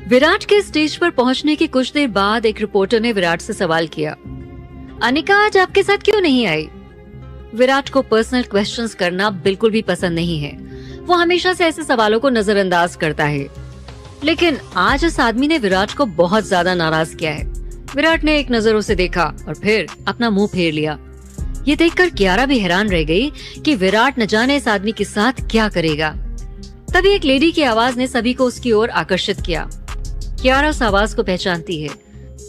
विराट के स्टेज पर पहुंचने के कुछ देर बाद एक रिपोर्टर ने विराट से सवाल किया, अनिका आज आपके साथ क्यों नहीं आई? विराट को पर्सनल क्वेश्चंस करना बिल्कुल भी पसंद नहीं है। वो हमेशा से ऐसे सवालों को नजरअंदाज करता है, लेकिन आज इस आदमी ने विराट को बहुत ज्यादा नाराज किया है। विराट ने एक नजर उसे देखा और फिर अपना मुंह फेर लिया। ये देखकर कियारा भी हैरान रह गई कि विराट न जाने इस आदमी के साथ क्या करेगा। तभी एक लेडी की आवाज ने सभी को उसकी ओर आकर्षित किया। कियारा उस आवाज को पहचानती है।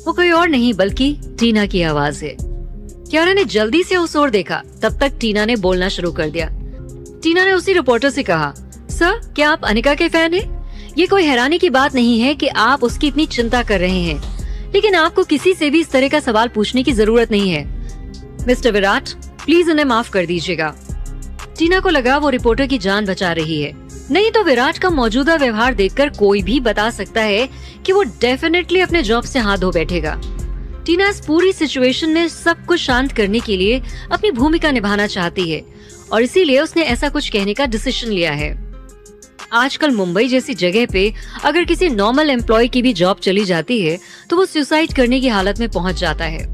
वो कोई और नहीं बल्कि टीना की आवाज है। कियारा ने जल्दी से उस ओर देखा। तब तक टीना ने बोलना शुरू कर दिया। टीना ने उसी रिपोर्टर से कहा, सर क्या आप अनिका के फैन हैं? ये कोई हैरानी की बात नहीं है कि आप उसकी इतनी चिंता कर रहे हैं, लेकिन आपको किसी से भी इस तरह का सवाल पूछने की जरूरत नहीं है। मिस्टर विराट, प्लीज उन्हें माफ कर दीजिएगा। टीना को लगा वो रिपोर्टर की जान बचा रही है, नहीं तो विराट का मौजूदा व्यवहार देखकर कोई भी बता सकता है कि वो डेफिनेटली अपने जॉब से हाथ धो बैठेगा। टीना इस पूरी सिचुएशन में सब कुछ शांत करने के लिए अपनी भूमिका निभाना चाहती है और इसीलिए उसने ऐसा कुछ कहने का डिसीजन लिया है। आजकल मुंबई जैसी जगह पे अगर किसी नॉर्मल एम्प्लॉय की भी जॉब चली जाती है तो वो सुसाइड करने की हालत में पहुंच जाता है।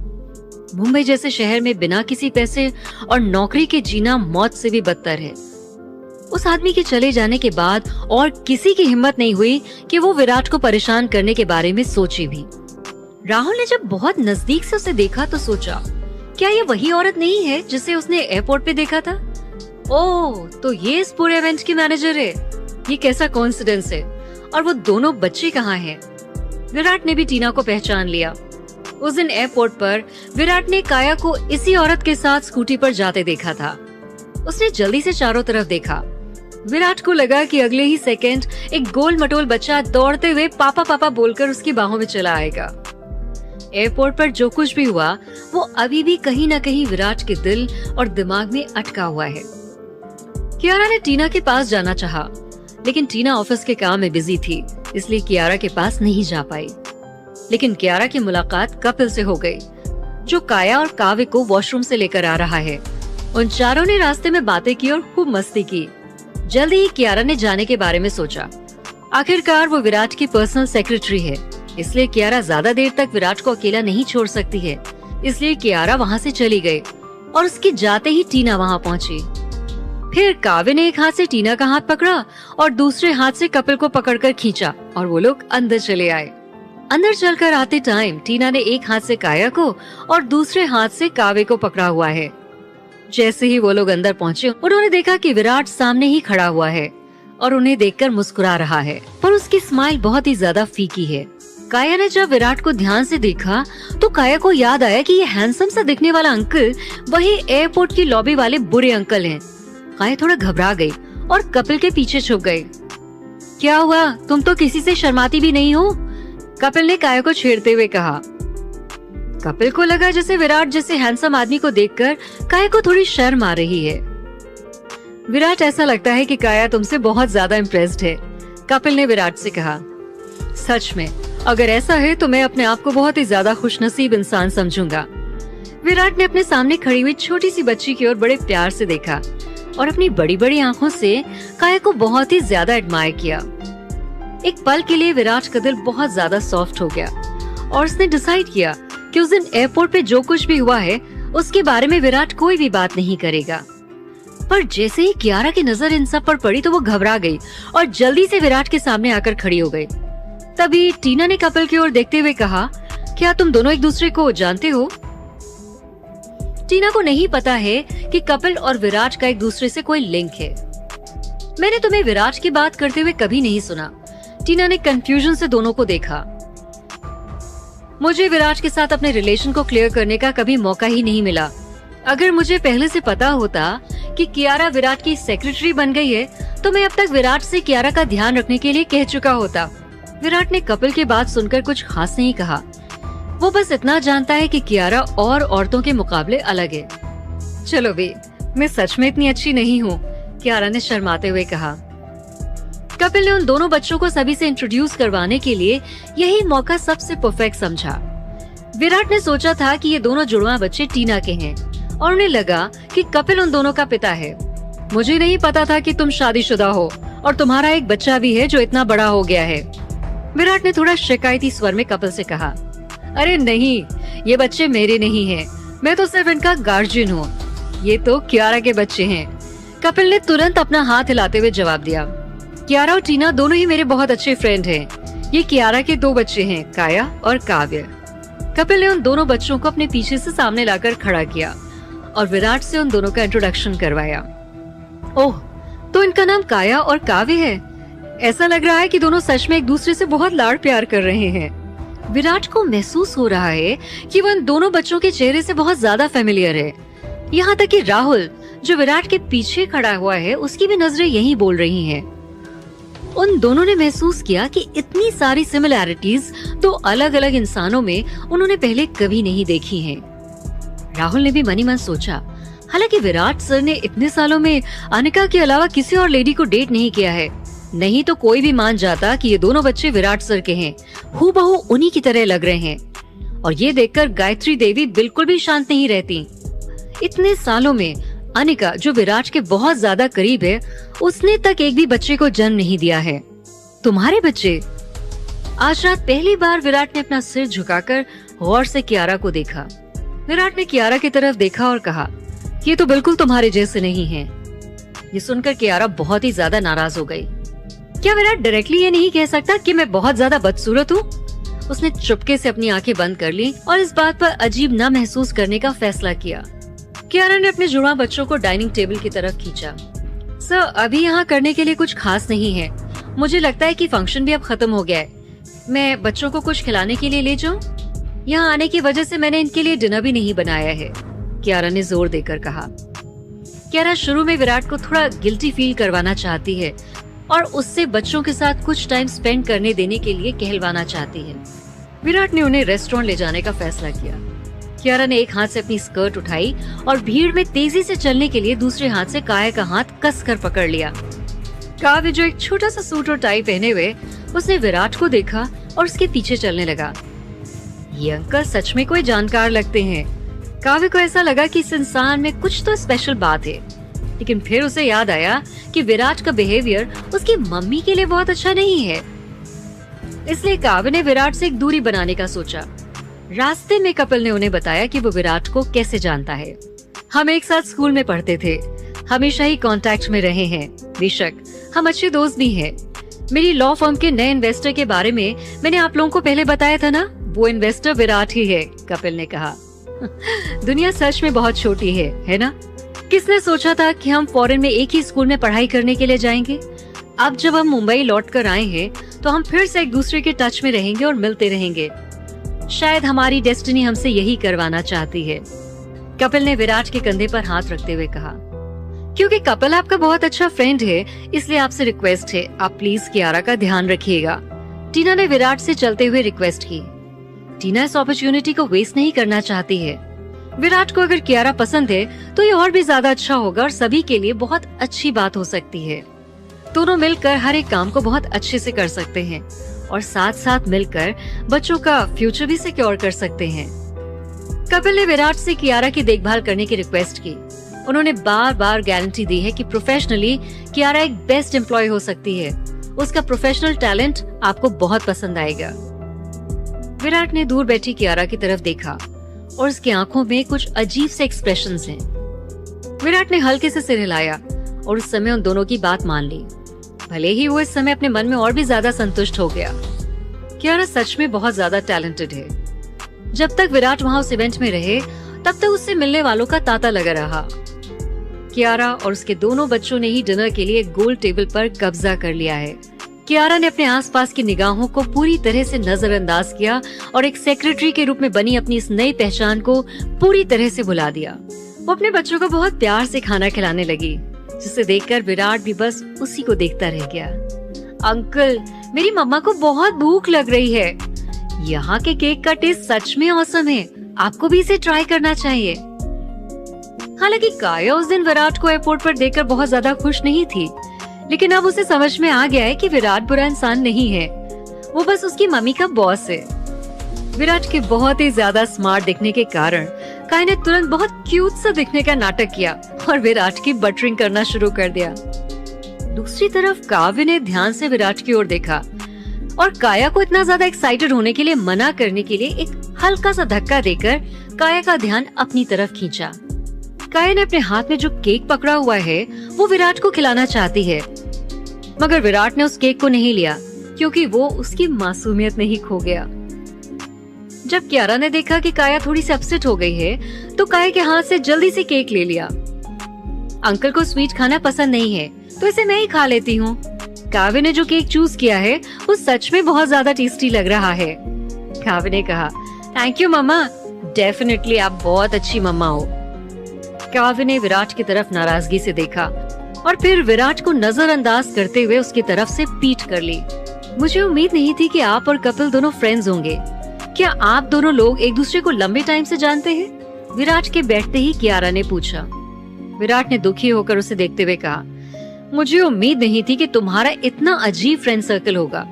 मुंबई जैसे शहर में बिना किसी पैसे और नौकरी के जीना मौत से भी बदतर है। उस आदमी के चले जाने के बाद और किसी की हिम्मत नहीं हुई कि वो विराट को परेशान करने के बारे में सोचे भी। राहुल ने जब बहुत नजदीक से उसे देखा तो सोचा, क्या ये वही औरत नहीं है जिसे उसने एयरपोर्ट पे देखा था? ओह, तो ये इस पूरे इवेंट की मैनेजर है। ये कैसा कोइंसिडेंस है। और वो दोनों बच्चे कहाँ हैं? विराट ने भी टीना को पहचान लिया। उस दिन एयरपोर्ट पर विराट ने काया को इसी औरत के साथ स्कूटी पर जाते देखा था। उसने जल्दी से चारों तरफ देखा। विराट को लगा कि अगले ही सेकंड एक गोल मटोल बच्चा दौड़ते हुए पापा पापा बोलकर उसकी बाहों में चला आएगा। एयरपोर्ट पर जो कुछ भी हुआ वो अभी भी कहीं न कहीं विराट के दिल और दिमाग में अटका हुआ है। कियारा ने टीना के पास जाना चाहा, लेकिन टीना ऑफिस के काम में बिजी थी, इसलिए कियारा के पास नहीं जा पाई। लेकिन कियारा की मुलाकात कपिल से हो गई, जो काया और काव्य को वॉशरूम से लेकर आ रहा है। उन चारों ने रास्ते में बातें की और खूब मस्ती की। जल्दी ही कियारा ने जाने के बारे में सोचा। आखिरकार वो विराट की पर्सनल सेक्रेटरी है, इसलिए कियारा ज्यादा देर तक विराट को अकेला नहीं छोड़ सकती है। इसलिए कियारा वहाँ से चली गई और उसके जाते ही टीना वहाँ पहुँची। फिर काव्य ने एक हाथ से टीना का हाथ पकड़ा और दूसरे हाथ से कपिल को पकड़कर खींचा और वो लोग अंदर चले आए। अंदर चलकर आते टाइम टीना ने एक हाथ से काया को और दूसरे हाथ से काव्य को पकड़ा हुआ है। जैसे ही वो लोग अंदर पहुँचे उन्होंने देखा कि विराट सामने ही खड़ा हुआ है और उन्हें देखकर मुस्कुरा रहा है, पर उसकी स्माइल बहुत ही ज्यादा फीकी है। काया ने जब विराट को ध्यान से देखा तो काया को याद आया कि ये हैंडसम सा दिखने वाला अंकल वही एयरपोर्ट की लॉबी वाले बुरे अंकल हैं। काया थोड़ा घबरा गई और कपिल के पीछे छुप गई। क्या हुआ, तुम तो किसी से शर्माती भी नहीं हो? कपिल ने काया को छेड़ते हुए कहा। कपिल को लगा जैसे विराट जैसे हैंडसम आदमी को देखकर काया को थोड़ी शर्म आ रही है। विराट, ऐसा लगता है कि काया तुमसे बहुत ज्यादा इम्प्रेस्ड है, कपिल ने विराट से कहा। सच में, अगर ऐसा है तो मैं अपने आप को बहुत ही ज्यादा खुशनसीब इंसान समझूंगा। विराट ने अपने सामने खड़ी हुई छोटी सी बच्ची की ओर बड़े प्यार से देखा और अपनी बड़ी बड़ी आंखों से काया को बहुत ही ज्यादा एडमायर किया। एक पल के लिए विराट का दिल बहुत ज्यादा सॉफ्ट हो गया और उसने डिसाइड किया कि उस दिन एयरपोर्ट पे जो कुछ भी हुआ है उसके बारे में विराट कोई भी बात नहीं करेगा। पर जैसे ही कियारा की नजर इन सब पर पड़ी तो वो घबरा गई और जल्दी से विराट के सामने आकर खड़ी हो गई। तभी टीना ने कपिल की ओर देखते हुए कहा, क्या तुम दोनों एक दूसरे को जानते हो? टीना को नहीं पता है कि कपिल और विराट का एक दूसरे से कोई लिंक है। मैंने तुम्हें विराट की बात करते हुए कभी नहीं सुना। टीना ने कंफ्यूजन से दोनों को देखा। मुझे विराट के साथ अपने रिलेशन को क्लियर करने का कभी मौका ही नहीं मिला। अगर मुझे पहले से पता होता कि कियारा विराट की सेक्रेटरी बन गई है तो मैं अब तक विराट से कियारा का ध्यान रखने के लिए कह चुका होता। विराट ने कपिल की बात सुनकर कुछ खास नहीं कहा। वो बस इतना जानता है कि कियारा और औरतों के मुकाबले अलग है। चलो बे, मैं सच में इतनी अच्छी नहीं हूँ, कियारा ने शर्माते हुए कहा। कपिल ने उन दोनों बच्चों को सभी से इंट्रोड्यूस करवाने के लिए यही मौका सबसे परफेक्ट समझा। विराट ने सोचा था कि ये दोनों जुड़वा बच्चे टीना के हैं और उन्हें लगा कि कपिल उन दोनों का पिता है। मुझे नहीं पता था कि तुम शादीशुदा हो और तुम्हारा एक बच्चा भी है जो इतना बड़ा हो गया है। विराट ने थोड़ा शिकायती स्वर में कपिल से कहा, अरे नहीं, ये बच्चे मेरे नहीं हैं, मैं तो सिर्फ इनका गार्जियन हूँ, ये तो कियारा के बच्चे हैं। कपिल ने तुरंत अपना हाथ हिलाते हुए जवाब दिया, कियारा और टीना दोनों ही मेरे बहुत अच्छे फ्रेंड हैं। ये कियारा के 2 बच्चे हैं, काया और काव्य। कपिल ने उन दोनों बच्चों को अपने पीछे से सामने लाकर खड़ा किया और विराट से उन दोनों का इंट्रोडक्शन करवाया। ओह, तो इनका नाम काया और काव्य है। ऐसा लग रहा है कि दोनों सच में एक दूसरे से बहुत लाड प्यार कर रहे हैं। विराट को महसूस हो रहा है कि वो इन दोनों बच्चों के चेहरे से बहुत ज्यादा फेमिलियर है। यहाँ तक कि राहुल, जो विराट के पीछे खड़ा हुआ है, उसकी भी नजरें यही बोल रही हैं। उन दोनों ने महसूस किया कि इतनी सारी सिमिलैरिटीज तो अलग अलग इंसानों में उन्होंने पहले कभी नहीं देखी हैं। राहुल ने भी मनी मन सोचा, हालांकि विराट सर ने इतने सालों में अनिका के अलावा किसी और लेडी को डेट नहीं किया है, नहीं तो कोई भी मान जाता कि ये दोनों बच्चे विराट सर के हैं, हूबहू उन्हीं की तरह लग रहे हैं। और ये देखकर गायत्री देवी बिल्कुल भी शांत नहीं रहती। इतने सालों में अनिका, जो विराट के बहुत ज्यादा करीब है, उसने तक एक भी बच्चे को जन्म नहीं दिया है। तुम्हारे बच्चे? आज रात पहली बार विराट ने अपना सिर झुकाकर गौर से कियारा को देखा। विराट ने कियारा की तरफ देखा और कहा, ये तो बिल्कुल तुम्हारे जैसे नहीं हैं। ये सुनकर कियारा बहुत ही ज्यादा नाराज हो गई। क्या विराट डायरेक्टली ये नहीं कह सकता कि मैं बहुत ज्यादा बदसूरत हूँ? उसने चुपके से अपनी आंखें बंद कर ली और इस बात पर अजीब न महसूस करने का फैसला किया। कियारा ने अपने जुड़वा बच्चों को डाइनिंग टेबल की तरफ खींचा। सर, अभी यहाँ करने के लिए कुछ खास नहीं है। मुझे लगता है कि फंक्शन भी अब खत्म हो गया है। मैं बच्चों को कुछ खिलाने के लिए ले जाऊँ? यहाँ आने की वजह से मैंने इनके लिए डिनर भी नहीं बनाया है, कियारा ने जोर देकर कहा। कियारा शुरू में विराट को थोड़ा गिल्टी फील करवाना चाहती है और उससे बच्चों के साथ कुछ टाइम स्पेंड करने देने के लिए कहलवाना चाहती है। विराट ने उन्हें रेस्टोरेंट ले जाने का फैसला किया। कियारा ने एक हाथ से अपनी स्कर्ट उठाई और भीड़ में तेजी से चलने के लिए दूसरे हाथ से काया का हाथ कसकर पकड़ लिया। काव्य, जो एक छोटा सा सूट और टाई पहने हुए, उसने विराट को देखा और उसके पीछे चलने लगा। ये अंकल सच में कोई जानकार लगते हैं। काव्य को ऐसा लगा कि इस इंसान में कुछ तो स्पेशल बात है, लेकिन फिर उसे याद आया कि विराट का बिहेवियर उसकी मम्मी के लिए बहुत अच्छा नहीं है। इसलिए काव्य ने विराट से एक दूरी बनाने का सोचा। रास्ते में कपिल ने उन्हें बताया कि वो विराट को कैसे जानता है। हम एक साथ स्कूल में पढ़ते थे, हमेशा ही कांटेक्ट में रहे हैं। बेशक हम अच्छे दोस्त भी हैं। मेरी लॉ फर्म के नए इन्वेस्टर के बारे में मैंने आप लोगों को पहले बताया था ना, वो इन्वेस्टर विराट ही है, कपिल ने कहा। दुनिया सच में बहुत छोटी है ना? किसने सोचा था कि हम फॉरेन में एक ही स्कूल में पढ़ाई करने के लिए जाएंगे। अब जब हम मुंबई लौट कर आए हैं तो हम फिर से एक दूसरे के टच में रहेंगे और मिलते रहेंगे। शायद हमारी डेस्टिनी हमसे यही करवाना चाहती है, कपिल ने विराट के कंधे पर हाथ रखते हुए कहा। क्योंकि कपिल आपका बहुत अच्छा फ्रेंड है, इसलिए आपसे रिक्वेस्ट है, आप प्लीज कियारा का ध्यान रखिएगा, टीना ने विराट से चलते हुए रिक्वेस्ट की। टीना इस अपॉर्चुनिटी को वेस्ट नहीं करना चाहती है। विराट को अगर कियारा पसंद है तो ये और भी ज्यादा अच्छा होगा और सभी के लिए बहुत अच्छी बात हो सकती है। दोनों मिलकर हर एक काम को बहुत अच्छे से कर सकते हैं और साथ साथ मिलकर बच्चों का फ्यूचर भी सिक्योर कर सकते हैं। कपिल ने विराट से कियारा की देखभाल करने की रिक्वेस्ट की। उन्होंने बार बार गारंटी दी है कि प्रोफेशनली कियारा एक बेस्ट एम्प्लॉय हो सकती है। उसका प्रोफेशनल टैलेंट आपको बहुत पसंद आएगा। विराट ने दूर बैठी कियारा की तरफ देखा और उसकी आंखों में कुछ अजीब से एक्सप्रेशंस हैं। विराट ने हल्के से सिर हिलाया और उस समय उन दोनों की बात मान ली। भले ही वो इस समय अपने मन में और भी ज्यादा संतुष्ट हो गया। कियारा सच में बहुत ज्यादा टैलेंटेड है। जब तक विराट वहाँ उस इवेंट में रहे तब तक उससे मिलने वालों का तांता लगा रहा। कियारा और उसके दोनों बच्चों ने ही डिनर के लिए गोल टेबल पर कब्जा कर लिया है। कियारा ने अपने आसपास की निगाहों को पूरी तरह से नजरअंदाज किया और एक सेक्रेटरी के रूप में बनी अपनी इस नई पहचान को पूरी तरह से भुला दिया। वो अपने बच्चों को बहुत प्यार से खाना खिलाने लगी, जिसे देखकर विराट भी बस उसी को देखता रह गया। अंकल, मेरी मम्मा को बहुत भूख लग रही है। यहाँ के केक का टेस्ट सच में औसम है, आपको भी इसे ट्राई करना चाहिए। हालांकि काया उस दिन विराट को एयरपोर्ट पर देखकर बहुत ज्यादा खुश नहीं थी, लेकिन अब उसे समझ में आ गया है कि विराट बुरा इंसान नहीं है, वो बस उसकी मम्मी का बॉस है। विराट के बहुत ही ज्यादा स्मार्ट दिखने के कारण काया ने तुरंत बहुत क्यूट सा दिखने का नाटक किया और विराट की बटरिंग करना शुरू कर दिया। दूसरी तरफ काव्य ने ध्यान से विराट की ओर देखा। और काया को इतना ज्यादा एक्साइटेड होने के लिए मना करने के लिए एक हल्का सा धक्का देकर काया का ध्यान अपनी तरफ खींचा। काया ने अपने हाथ में जो केक पकड़ा हुआ है वो विराट को खिलाना चाहती है, मगर विराट ने उस केक को नहीं लिया क्योंकि वो उसकी मासूमियत में ही खो गया। जब कियारा ने देखा कि काया थोड़ी सी अपसेट हो गई है तो काया के हाथ से जल्दी से केक ले लिया। अंकल को स्वीट खाना पसंद नहीं है तो इसे मैं ही खा लेती हूँ। काव्य ने जो केक चूज किया है वो सच में बहुत ज्यादा टेस्टी लग रहा है। काव्य ने कहा, थैंक यू मम्मा, डेफिनेटली आप बहुत अच्छी मम्मा हो। काव्य ने विराट की तरफ नाराजगी से देखा और फिर विराट को नजरअंदाज करते हुए उसकी तरफ से पीठ कर ली। मुझे उम्मीद नहीं थी कि आप और कपिल दोनों फ्रेंड्स होंगे। क्या आप दोनों लोग एक दूसरे को लंबे टाइम से जानते हैं? विराट के बैठते ही कियारा ने पूछा। विराट ने दुखी होकर उसे देखते हुए कहा, मुझे उम्मीद नहीं थी कि तुम्हारा इतना अजीब फ्रेंड सर्कल होगा।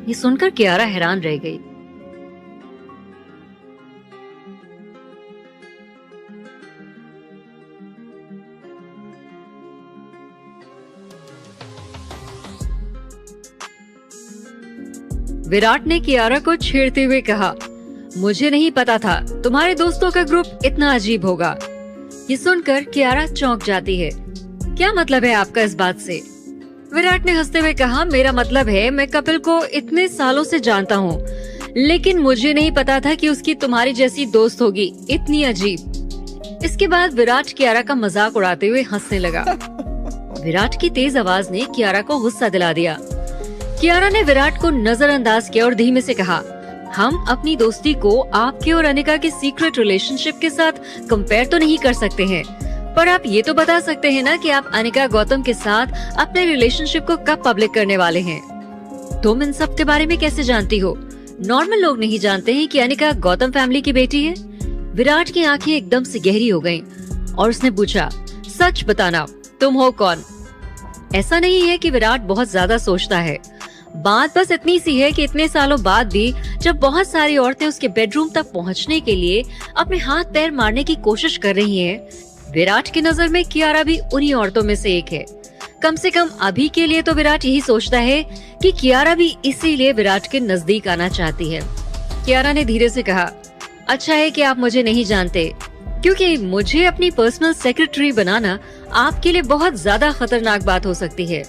ये सुनकर कियारा हैरान रह गई। विराट ने कियारा को छेड़ते हुए कहा, मुझे नहीं पता था तुम्हारे दोस्तों का ग्रुप इतना अजीब होगा। ये सुनकर कियारा चौंक जाती है। क्या मतलब है आपका इस बात से? विराट ने हंसते हुए कहा, मेरा मतलब है मैं कपिल को इतने सालों से जानता हूँ, लेकिन मुझे नहीं पता था कि उसकी तुम्हारी जैसी दोस्त होगी इतनी अजीब। इसके बाद विराट कियारा का मजाक उड़ाते हुए हंसने लगा। विराट की तेज आवाज ने कियारा को गुस्सा दिला दिया। कियारा ने विराट को नजरअंदाज किया और धीमे से कहा, हम अपनी दोस्ती को आपके और अनिका के सीक्रेट रिलेशनशिप के साथ कंपेयर तो नहीं कर सकते हैं, पर आप ये तो बता सकते हैं ना कि आप अनिका गौतम के साथ अपने रिलेशनशिप को कब पब्लिक करने वाले हैं? तुम इन सब के बारे में कैसे जानती हो? नॉर्मल लोग नहीं जानते हैं कि अनिका गौतम फैमिली की बेटी है। विराट की आंखें एकदम से गहरी हो गईं और उसने पूछा, सच बताना, तुम हो कौन? ऐसा नहीं है कि विराट बहुत ज्यादा सोचता है, बात बस इतनी सी है कि इतने सालों बाद भी जब बहुत सारी औरतें उसके बेडरूम तक पहुंचने के लिए अपने हाथ पैर मारने की कोशिश कर रही हैं, विराट की नजर में कियारा भी उन्हीं औरतों में से एक है। कम से कम अभी के लिए तो विराट यही सोचता है कि कियारा भी इसीलिए विराट के नजदीक आना चाहती है। कियारा ने धीरे से कहा, अच्छा है कि आप मुझे नहीं जानते, क्योंकि मुझे अपनी पर्सनल सेक्रेटरी बनाना आपके लिए बहुत ज्यादा खतरनाक बात हो सकती है।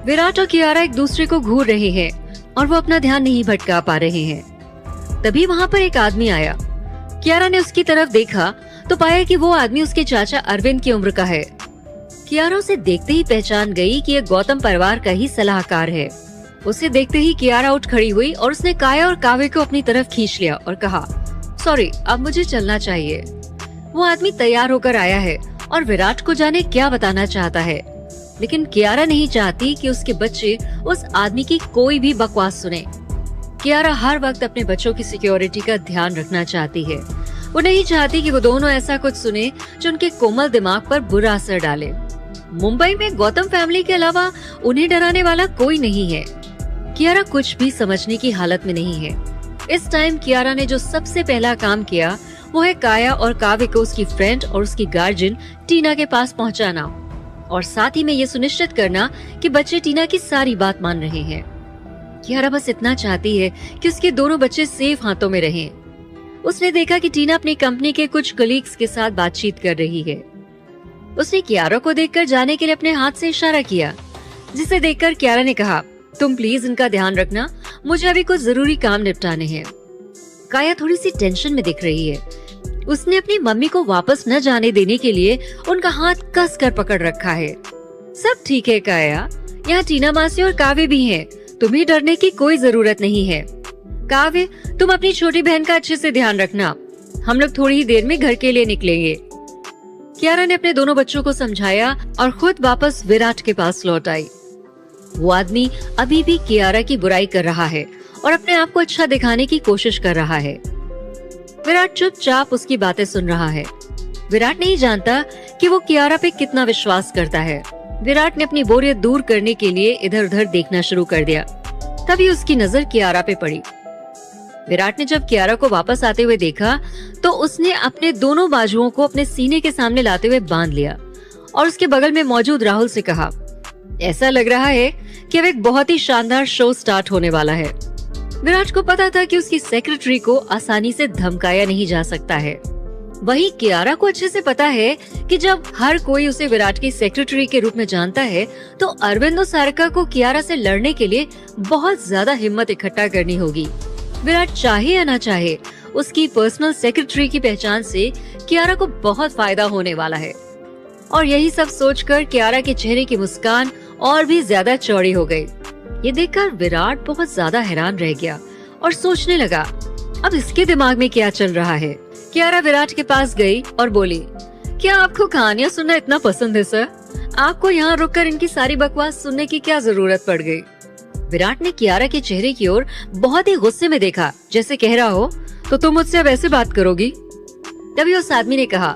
विराट और कियारा एक दूसरे को घूर रहे हैं और वो अपना ध्यान नहीं भटका पा रहे हैं। तभी वहाँ पर एक आदमी आया। कियारा ने उसकी तरफ देखा तो पाया कि वो आदमी उसके चाचा अरविंद की उम्र का है। कियारा उसे देखते ही पहचान गई कि ये गौतम परिवार का ही सलाहकार है। उसे देखते ही कियारा उठ खड़ी हुई और उसने काया और काव्य को अपनी तरफ खींच लिया और कहा, सॉरी, अब मुझे चलना चाहिए। वो आदमी तैयार होकर आया है और विराट को जाने क्या बताना चाहता है, लेकिन कियारा नहीं चाहती कि उसके बच्चे उस आदमी की कोई भी बकवास सुने। कियारा हर वक्त अपने बच्चों की सिक्योरिटी का ध्यान रखना चाहती है। वो नहीं चाहती कि वो दोनों ऐसा कुछ सुने जो उनके कोमल दिमाग पर बुरा असर डाले। मुंबई में गौतम फैमिली के अलावा उन्हें डराने वाला कोई नहीं है। कियारा कुछ भी समझने की हालत में नहीं है। इस टाइम कियारा ने जो सबसे पहला काम किया वो है काया और काव्य को उसकी फ्रेंड और उसकी गार्जियन टीना के पास पहुंचाना और साथ ही में ये सुनिश्चित करना कि बच्चे टीना की सारी बात मान रहे हैं। कियारा बस इतना चाहती है कि उसके दोनों बच्चे सेफ हाथों में रहें। उसने देखा कि टीना अपनी कंपनी के कुछ कलीग्स के साथ बातचीत कर रही है। उसने कियारा को देखकर जाने के लिए अपने हाथ से इशारा किया, जिसे देखकर कियारा ने कहा, तुम प्लीज इनका ध्यान रखना, मुझे अभी कुछ जरूरी काम निपटाने हैं। काया थोड़ी सी टेंशन में दिख रही है। उसने अपनी मम्मी को वापस न जाने देने के लिए उनका हाथ कस कर पकड़ रखा है। सब ठीक है काया, यहाँ टीना मासी और काव्य भी हैं, तुम्हें डरने की कोई जरूरत नहीं है। काव्य, तुम अपनी छोटी बहन का अच्छे से ध्यान रखना, हम लोग थोड़ी ही देर में घर के लिए निकलेंगे। कियारा ने अपने दोनों बच्चों को समझाया और खुद वापस विराट के पास लौट आई। वो आदमी अभी भी कियारा की बुराई कर रहा है और अपने आप को अच्छा दिखाने की कोशिश कर रहा है। विराट चुपचाप उसकी बातें सुन रहा है। विराट नहीं जानता कि वो कियारा पे कितना विश्वास करता है। विराट ने अपनी बोरियत दूर करने के लिए इधर उधर देखना शुरू कर दिया। तभी उसकी नजर कियारा पे पड़ी। विराट ने जब कियारा को वापस आते हुए देखा तो उसने अपने दोनों बाजुओं को अपने सीने के सामने लाते हुए बांध लिया और उसके बगल में मौजूद राहुल से कहा, ऐसा लग रहा है कि अब एक बहुत ही शानदार शो स्टार्ट होने वाला है। विराट को पता था कि उसकी सेक्रेटरी को आसानी से धमकाया नहीं जा सकता है। वहीं कियारा को अच्छे से पता है कि जब हर कोई उसे विराट की सेक्रेटरी के रूप में जानता है तो अरविंद और सारिका को कियारा से लड़ने के लिए बहुत ज्यादा हिम्मत इकट्ठा करनी होगी। विराट चाहे या ना चाहे, उसकी पर्सनल सेक्रेटरी की पहचान से कियारा को बहुत फायदा होने वाला है। और यही सब सोचकर कियारा के चेहरे की मुस्कान और भी ज्यादा चौड़ी हो गई। ये देखकर विराट बहुत ज्यादा हैरान रह गया और सोचने लगा, अब इसके दिमाग में क्या चल रहा है। कियारा विराट के पास गई और बोली, क्या आपको कहानियाँ सुनना इतना पसंद है सर? आपको यहाँ रुककर इनकी सारी बकवास सुनने की क्या जरूरत पड़ गई? विराट ने कियारा के चेहरे की ओर बहुत ही गुस्से में देखा, जैसे कह रहा हो, तो तुम मुझसे वैसे बात करोगी? तभी उस आदमी ने कहा,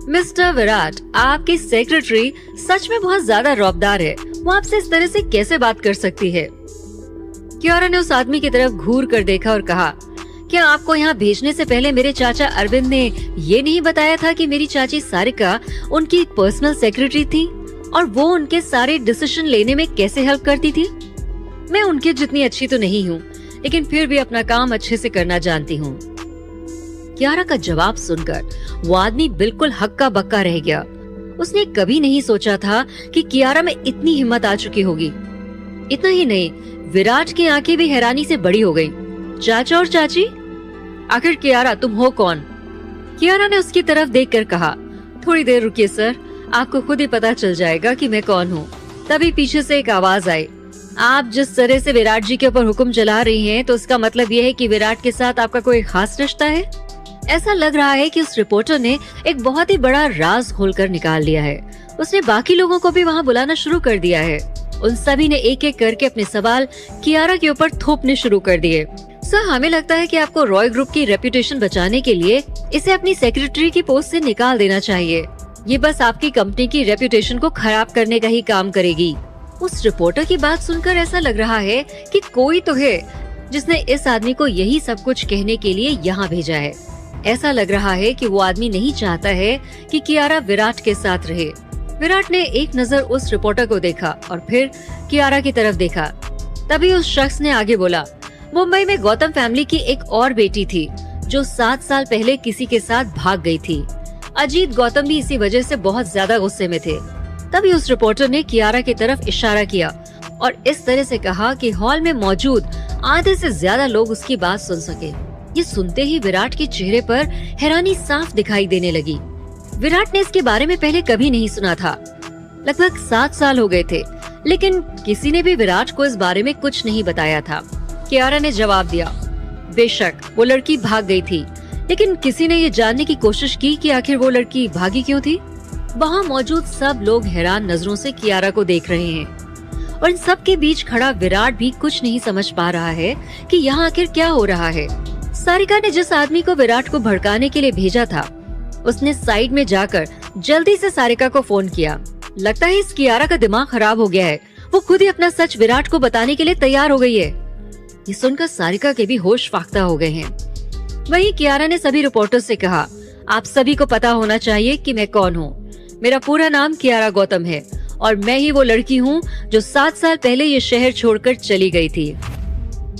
मिस्टर विराट, आपकी सेक्रेटरी सच में बहुत ज्यादा रौबदार है। वो आपसे इस तरह से कैसे बात कर सकती है? कियारा ने उस आदमी की तरफ घूर कर देखा और कहा, क्या आपको यहाँ भेजने से पहले मेरे चाचा अरविंद ने ये नहीं बताया था कि मेरी चाची सारिका उनकी पर्सनल सेक्रेटरी थी और वो उनके सारे डिसीजन लेने में कैसे हेल्प करती थी? मैं उनके जितनी अच्छी तो नहीं हूँ, लेकिन फिर भी अपना काम अच्छे से करना जानती हूँ। कियारा का जवाब सुनकर वो आदमी बिल्कुल हक्का बक्का रह गया। उसने कभी नहीं सोचा था कि कियारा में इतनी हिम्मत आ चुकी होगी। इतना ही नहीं, विराट की आंखें भी हैरानी से बड़ी हो गई। चाचा और चाची? आखिर कियारा तुम हो कौन? कियारा ने उसकी तरफ देखकर कहा, थोड़ी देर रुकिए सर, आपको खुद ही पता चल जाएगा कि मैं कौन हूँ। तभी पीछे से एक आवाज आई, आप जिस तरह से विराट जी के ऊपर हुक्म चला रही हैं, तो इसका मतलब ये है कि विराट के साथ आपका कोई खास रिश्ता है? ऐसा लग रहा है कि उस रिपोर्टर ने एक बहुत ही बड़ा राज खोलकर निकाल लिया है। उसने बाकी लोगों को भी वहाँ बुलाना शुरू कर दिया है। उन सभी ने एक एक करके अपने सवाल कियारा के ऊपर थोपने शुरू कर दिए। सर, हमें लगता है कि आपको रॉय ग्रुप की रेपुटेशन बचाने के लिए इसे अपनी सेक्रेटरी की पोस्ट से निकाल देना चाहिए। ये बस आपकी कंपनी की रेपुटेशन को खराब करने का ही काम करेगी। उस रिपोर्टर की बात सुनकर ऐसा लग रहा है कि कोई तो है जिसने इस आदमी को यही सब कुछ कहने के लिए यहाँ भेजा है। ऐसा लग रहा है कि वो आदमी नहीं चाहता है कि कियारा विराट के साथ रहे। विराट ने एक नजर उस रिपोर्टर को देखा और फिर कियारा की तरफ देखा। तभी उस शख्स ने आगे बोला, मुंबई में गौतम फैमिली की एक और बेटी थी जो 7 साल पहले किसी के साथ भाग गई थी। अजीत गौतम भी इसी वजह से बहुत ज्यादा गुस्से में थे। तभी उस रिपोर्टर ने कियारा की तरफ इशारा किया और इस तरह से कहा कि हॉल में मौजूद आधे से ज्यादा लोग उसकी बात सुन सके। ये सुनते ही विराट के चेहरे पर हैरानी साफ दिखाई देने लगी। विराट ने इसके बारे में पहले कभी नहीं सुना था। लगभग 7 साल हो गए थे, लेकिन किसी ने भी विराट को इस बारे में कुछ नहीं बताया था। कियारा ने जवाब दिया, बेशक वो लड़की भाग गई थी, लेकिन किसी ने ये जानने की कोशिश की कि आखिर वो लड़की भागी क्यों थी? वहाँ मौजूद सब लोग हैरान नजरों से कियारा को देख रहे हैं और इन सब के बीच खड़ा विराट भी कुछ नहीं समझ पा रहा है कि यहाँ आखिर क्या हो रहा है। सारिका ने जिस आदमी को विराट को भड़काने के लिए भेजा था, उसने साइड में जाकर जल्दी से सारिका को फोन किया। लगता है इस कियारा का दिमाग खराब हो गया है। वो खुद ही अपना सच विराट को बताने के लिए तैयार हो गई है। ये सुनकर सारिका के भी होश फाख्ता हो गए हैं। वहीं कियारा ने सभी रिपोर्टर्स से कहा, आप सभी को पता होना चाहिए कि मैं कौन हूँ। मेरा पूरा नाम कियारा गौतम है और मैं ही वो लड़की हूँ जो 7 साल पहले ये शहर छोड़कर चली गई थी।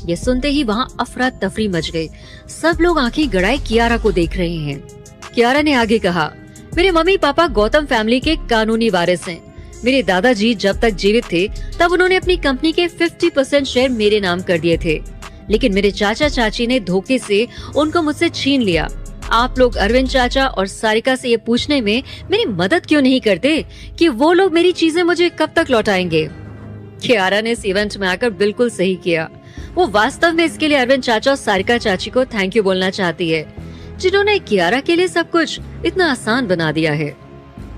ये सुनते ही वहाँ अफरा तफरी मच गई। सब लोग आंखें गड़ाए कियारा को देख रहे हैं। कियारा ने आगे कहा, मेरे मम्मी पापा गौतम फैमिली के कानूनी वारिस हैं। मेरे दादाजी जब तक जीवित थे तब उन्होंने अपनी कंपनी के 50% शेयर मेरे नाम कर दिए थे, लेकिन मेरे चाचा चाची ने धोखे से उनको मुझसे छीन लिया। आप लोग अरविंद चाचा और सारिका से ये पूछने में मेरी मदद क्यों नहीं करते कि वो लोग मेरी चीजें मुझे कब तक लौटाएंगे? कियारा ने इस इवेंट में आकर बिल्कुल सही किया। वो वास्तव में इसके लिए अरविंद चाचा और सारिका चाची को थैंक यू बोलना चाहती है, जिन्होंने कियारा के लिए सब कुछ इतना आसान बना दिया है।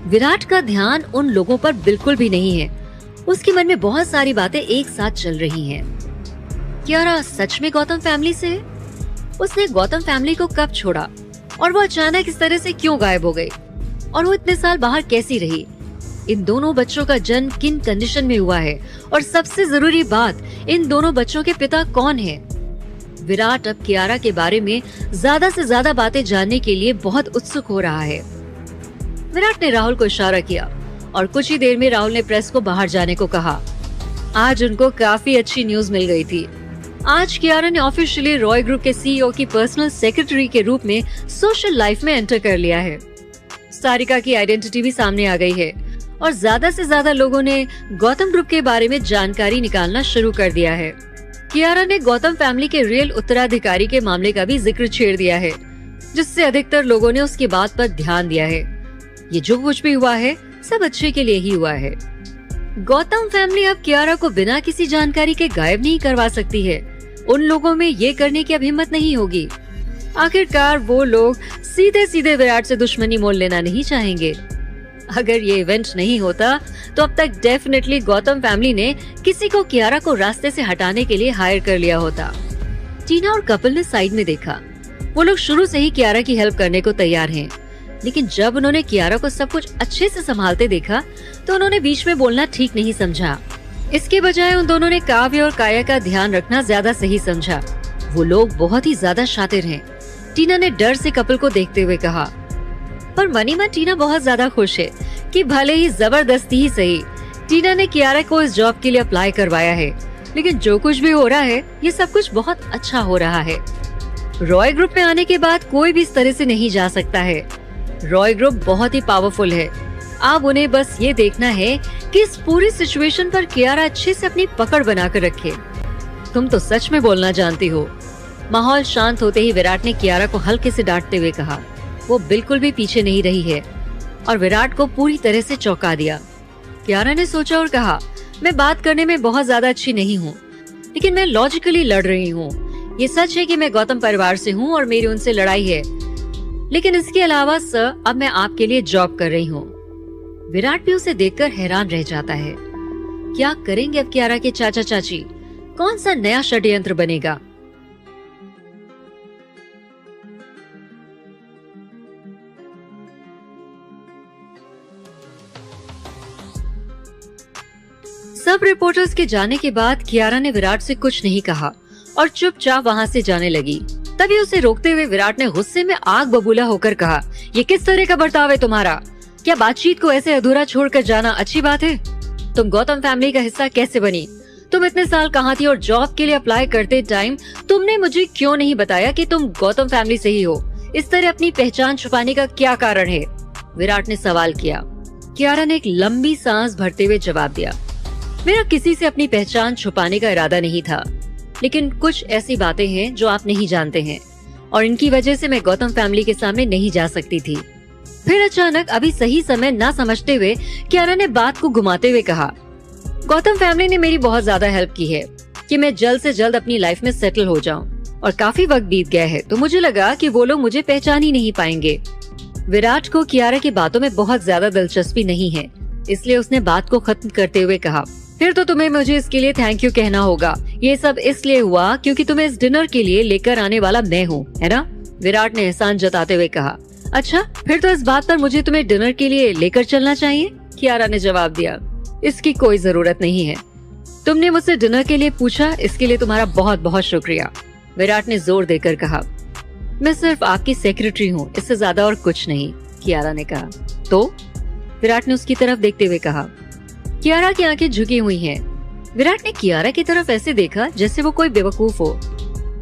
विराट का ध्यान उन लोगों पर बिल्कुल भी नहीं है। उसके मन में बहुत सारी बातें एक साथ चल रही हैं। कियारा सच में गौतम फैमिली से है? उसने गौतम फैमिली को कब छोड़ा और वो अचानक इस तरह से क्यों गायब हो गई? और वो इतने साल बाहर कैसी रही? इन दोनों बच्चों का जन्म किन कंडीशन में हुआ है? और सबसे जरूरी बात, इन दोनों बच्चों के पिता कौन हैं? विराट अब कियारा के बारे में ज्यादा से ज्यादा बातें जानने के लिए बहुत उत्सुक हो रहा है। विराट ने राहुल को इशारा किया और कुछ ही देर में राहुल ने प्रेस को बाहर जाने को कहा। आज उनको काफी अच्छी न्यूज मिल गई थी। आज कियारा ने ऑफिशियली रॉय ग्रुप के सीईओ की पर्सनल सेक्रेटरी के रूप में सोशल लाइफ में एंटर कर लिया है। सारिका की आइडेंटिटी भी सामने आ गई है और ज्यादा से ज्यादा लोगों ने गौतम ग्रुप के बारे में जानकारी निकालना शुरू कर दिया है। कियारा ने गौतम फैमिली के रियल उत्तराधिकारी के मामले का भी जिक्र छेड़ दिया है, जिससे अधिकतर लोगों ने उसकी बात पर ध्यान दिया है। ये जो कुछ भी हुआ है सब अच्छे के लिए ही हुआ है। गौतम फैमिली अब कियारा को बिना किसी जानकारी के गायब नहीं करवा सकती है। उन लोगों में ये करने की अब हिम्मत नहीं होगी। आखिरकार वो लोग सीधे सीधे विराट से दुश्मनी मोल लेना नहीं चाहेंगे। अगर ये इवेंट नहीं होता तो अब तक डेफिनेटली गौतम फैमिली ने किसी को कियारा को रास्ते से हटाने के लिए हायर कर लिया होता। टीना और कपिल ने साइड में देखा। वो लोग शुरू से ही कियारा की हेल्प करने को तैयार हैं, लेकिन जब उन्होंने कियारा को सब कुछ अच्छे से संभालते देखा तो उन्होंने बीच में बोलना ठीक नहीं समझा। इसके बजाय उन दोनों ने काव्य और काया का ध्यान रखना ज्यादा सही समझा। वो लोग बहुत ही ज्यादा शातिर हैं। टीना ने डर से कपिल को देखते हुए कहा, पर मनी मन टीना बहुत ज्यादा खुश है कि भले ही जबरदस्ती ही सही टीना ने कियारा को इस जॉब के लिए अप्लाई करवाया है, लेकिन जो कुछ भी हो रहा है ये सब कुछ बहुत अच्छा हो रहा है। रॉय ग्रुप में आने के बाद कोई भी इस तरह से नहीं जा सकता है। रॉय ग्रुप बहुत ही पावरफुल है। अब उन्हें बस ये देखना है कि इस पूरी सिचुएशन पर कियारा अच्छे से अपनी पकड़ बनाकर रखे। तुम तो सच में बोलना जानती हो। माहौल शांत होते ही विराट ने कियारा को हल्के से डांटते हुए कहा। वो बिल्कुल भी पीछे नहीं रही है और विराट को पूरी तरह से चौंका दिया। कियारा ने सोचा और कहा, मैं बात करने में बहुत ज्यादा अच्छी नहीं हूँ, लेकिन मैं लॉजिकली लड़ रही हूँ। ये सच है कि मैं गौतम परिवार से हूँ और मेरी उनसे लड़ाई है, लेकिन इसके अलावा सर अब मैं आपके लिए जॉब कर रही हूँ। विराट भी उसे देखकर हैरान रह जाता है। क्या करेंगे अब कियारा के चाचा चाची? कौन सा नया षड्यंत्र बनेगा? सब रिपोर्टर्स के जाने के बाद कियारा ने विराट से कुछ नहीं कहा और चुपचाप वहाँ से जाने लगी। तभी उसे रोकते हुए विराट ने गुस्से में आग बबूला होकर कहा, ये किस तरह का बर्ताव है तुम्हारा? क्या बातचीत को ऐसे अधूरा छोड़कर जाना अच्छी बात है? तुम गौतम फैमिली का हिस्सा कैसे बनी? तुम इतने साल कहाँ थी और जॉब के लिए अप्लाई करते टाइम तुमने मुझे क्यों नहीं बताया कि तुम गौतम फैमिली से ही हो? इस तरह अपनी पहचान छुपाने का क्या कारण है? विराट ने सवाल किया। कियारा ने एक लंबी सांस भरते हुए जवाब दिया, मेरा किसी से अपनी पहचान छुपाने का इरादा नहीं था, लेकिन कुछ ऐसी बातें हैं जो आप नहीं जानते हैं और इनकी वजह से मैं गौतम फैमिली के सामने नहीं जा सकती थी। फिर अचानक अभी सही समय ना समझते हुए कियारा ने बात को घुमाते हुए कहा, गौतम फैमिली ने मेरी बहुत ज्यादा हेल्प की है कि मैं जल्द से जल्द अपनी लाइफ में सेटल हो जाऊं और काफी वक्त बीत गया है तो मुझे लगा कि वो लोग मुझे पहचान ही नहीं पाएंगे। विराट को कियारा की बातों में बहुत ज्यादा दिलचस्पी नहीं है, इसलिए उसने बात को खत्म करते हुए कहा, फिर तो तुम्हें मुझे इसके लिए थैंक यू कहना होगा। ये सब इसलिए हुआ क्योंकि तुम्हें इस डिनर के लिए लेकर आने वाला मैं हूँ, है ना? विराट ने एहसान जताते हुए कहा। अच्छा, फिर तो इस बात पर मुझे तुम्हें डिनर के लिए लेकर चलना चाहिए? कियारा ने जवाब दिया, इसकी कोई जरूरत नहीं है। तुमने मुझसे डिनर के लिए पूछा, इसके लिए तुम्हारा बहुत बहुत शुक्रिया। विराट ने जोर देकर कहा, मैं सिर्फ आपकी सेक्रेटरी हूँ, इससे ज्यादा और कुछ नहीं। कियारा ने कहा। तो? विराट ने उसकी तरफ देखते हुए कहा। कियारा की आंखें झुकी हुई हैं। विराट ने कियारा की तरफ ऐसे देखा जैसे वो कोई बेवकूफ हो।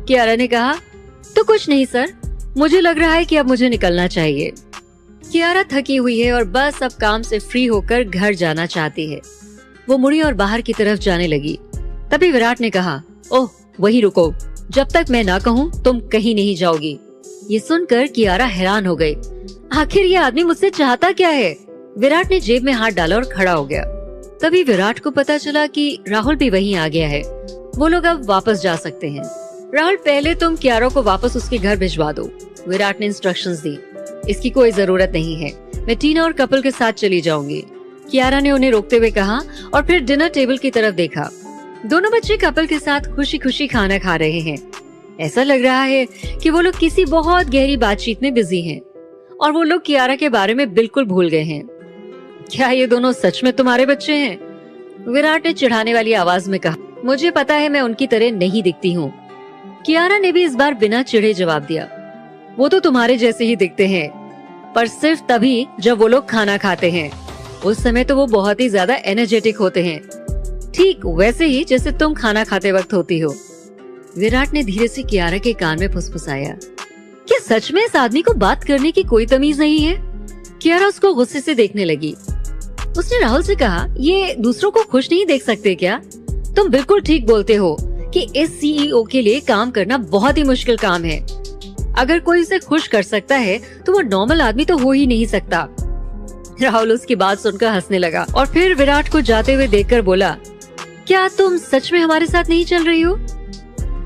कियारा ने कहा, तो कुछ नहीं सर, मुझे लग रहा है कि अब मुझे निकलना चाहिए। कियारा थकी हुई है और बस अब काम से फ्री होकर घर जाना चाहती है। वो मुड़ी और बाहर की तरफ जाने लगी। तभी विराट ने कहा, ओह वही रुको, जब तक मैं ना कहूँ तुम कहीं नहीं जाओगी। ये सुनकर कियारा हैरान हो गई। आखिर ये आदमी मुझसे चाहता क्या है? विराट ने जेब में हाथ डाला और खड़ा हो गया। तभी विराट को पता चला कि राहुल भी वहीं आ गया है। वो लोग अब वापस जा सकते हैं। राहुल, पहले तुम कियारा को वापस उसके घर भिजवा दो, विराट ने इंस्ट्रक्शंस दी। इसकी कोई जरूरत नहीं है, मैं टीना और कपिल के साथ चली जाऊंगी, कियारा ने उन्हें रोकते हुए कहा और फिर डिनर टेबल की तरफ देखा। दोनों बच्चे कपिल के साथ खुशी खुशी खाना खा रहे हैं। ऐसा लग रहा है कि वो लोग किसी बहुत गहरी बातचीत में बिजी हैं और वो लोग कियारा के बारे में बिल्कुल भूल गए हैं। क्या ये दोनों सच में तुम्हारे बच्चे हैं? विराट ने चिढ़ाने वाली आवाज में कहा। मुझे पता है मैं उनकी तरह नहीं दिखती हूँ। कियारा ने भी इस बार बिना चिढ़े जवाब दिया। वो तो तुम्हारे जैसे ही दिखते हैं, पर सिर्फ तभी जब वो लोग खाना खाते हैं। उस समय तो वो बहुत ही ज्यादा एनर्जेटिक होते हैं, ठीक वैसे ही जैसे तुम खाना खाते वक्त होती हो। विराट ने धीरे से कियारा के कान में फुसफुसाया, क्या सच में इस आदमी को बात करने की कोई तमीज नहीं है? कियारा उसको गुस्से से देखने लगी। उसने राहुल से कहा, ये दूसरों को खुश नहीं देख सकते क्या? तुम बिल्कुल ठीक बोलते हो कि इस सीईओ के लिए काम करना बहुत ही मुश्किल काम है। अगर कोई इसे खुश कर सकता है तो वो नॉर्मल आदमी तो हो ही नहीं सकता। राहुल उसकी बात सुनकर हंसने लगा और फिर विराट को जाते हुए देखकर बोला, क्या तुम सच में हमारे साथ नहीं चल रही हो?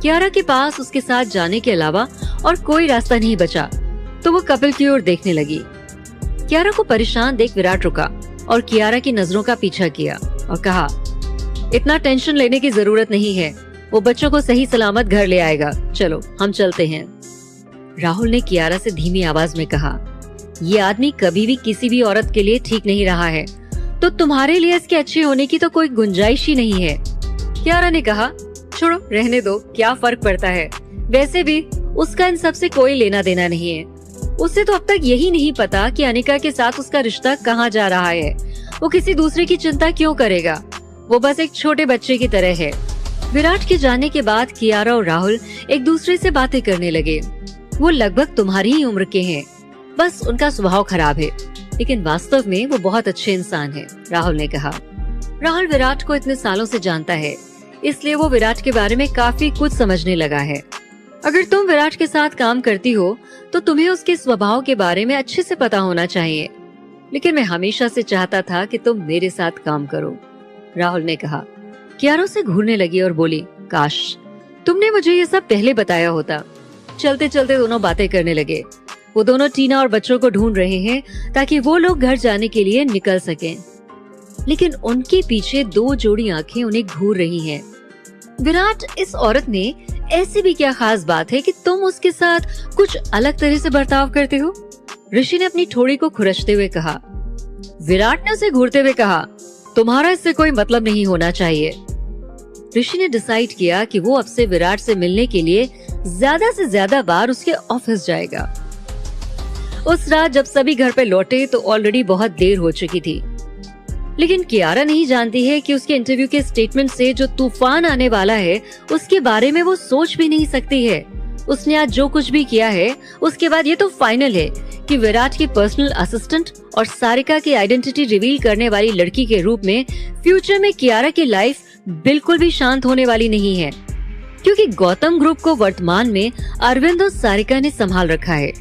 कियारा के पास उसके साथ जाने के अलावा और कोई रास्ता नहीं बचा, तो वो कपिल की ओर देखने लगी। कियारा को परेशान देख विराट रुका और कियारा की नजरों का पीछा किया और कहा, इतना टेंशन लेने की जरूरत नहीं है, वो बच्चों को सही सलामत घर ले आएगा, चलो हम चलते हैं। राहुल ने कियारा से धीमी आवाज में कहा, ये आदमी कभी भी किसी भी औरत के लिए ठीक नहीं रहा है, तो तुम्हारे लिए इसके अच्छे होने की तो कोई गुंजाइश ही नहीं है। कियारा ने कहा, छोड़ो रहने दो, क्या फर्क पड़ता है, वैसे भी उसका इन सब से कोई लेना देना नहीं है। उसे तो अब तक यही नहीं पता कि अनिका के साथ उसका रिश्ता कहाँ जा रहा है। वो किसी दूसरे की चिंता क्यों करेगा, वो बस एक छोटे बच्चे की तरह है। विराट के जाने के बाद कियारा और राहुल एक दूसरे से बातें करने लगे। वो लगभग तुम्हारी ही उम्र के हैं, बस उनका स्वभाव खराब है, लेकिन वास्तव में वो बहुत अच्छे इंसान हैं, राहुल ने कहा। राहुल विराट को इतने सालों से जानता है, इसलिए वो विराट के बारे में काफी कुछ समझने लगा है। अगर तुम विराट के साथ काम करती हो तो तुम्हें उसके स्वभाव के बारे में अच्छे से पता होना चाहिए, लेकिन मैं हमेशा से चाहता था कि तुम मेरे साथ काम करो, राहुल ने कहा। कियारा से घूरने लगी और बोली, काश तुमने मुझे ये सब पहले बताया होता। चलते चलते दोनों बातें करने लगे। वो दोनों टीना और बच्चों को ढूंढ रहे हैं ताकि वो लोग घर जाने के लिए निकल सकें, लेकिन उनके पीछे दो जोड़ी आंखें उन्हें घूर रही हैं। विराट, इस औरत में ऐसी भी क्या खास बात है कि तुम उसके साथ कुछ अलग तरह से बर्ताव करते हो? ऋषि ने अपनी ठोड़ी को खुरचते हुए कहा। विराट ने उसे घूरते हुए कहा, तुम्हारा इससे कोई मतलब नहीं होना चाहिए। ऋषि ने डिसाइड किया कि वो अब से विराट से मिलने के लिए ज्यादा से ज्यादा बार उसके ऑफिस जाएगा। उस रात जब सभी घर पे लौटे तो ऑलरेडी बहुत देर हो चुकी थी, लेकिन कियारा नहीं जानती है कि उसके इंटरव्यू के स्टेटमेंट से जो तूफान आने वाला है उसके बारे में वो सोच भी नहीं सकती है। उसने आज जो कुछ भी किया है उसके बाद ये तो फाइनल है कि विराट की पर्सनल असिस्टेंट और सारिका की आइडेंटिटी रिवील करने वाली लड़की के रूप में फ्यूचर में कियारा की लाइफ बिल्कुल भी शांत होने वाली नहीं है, क्योंकि गौतम ग्रुप को वर्तमान में अरविंद और सारिका ने संभाल रखा है।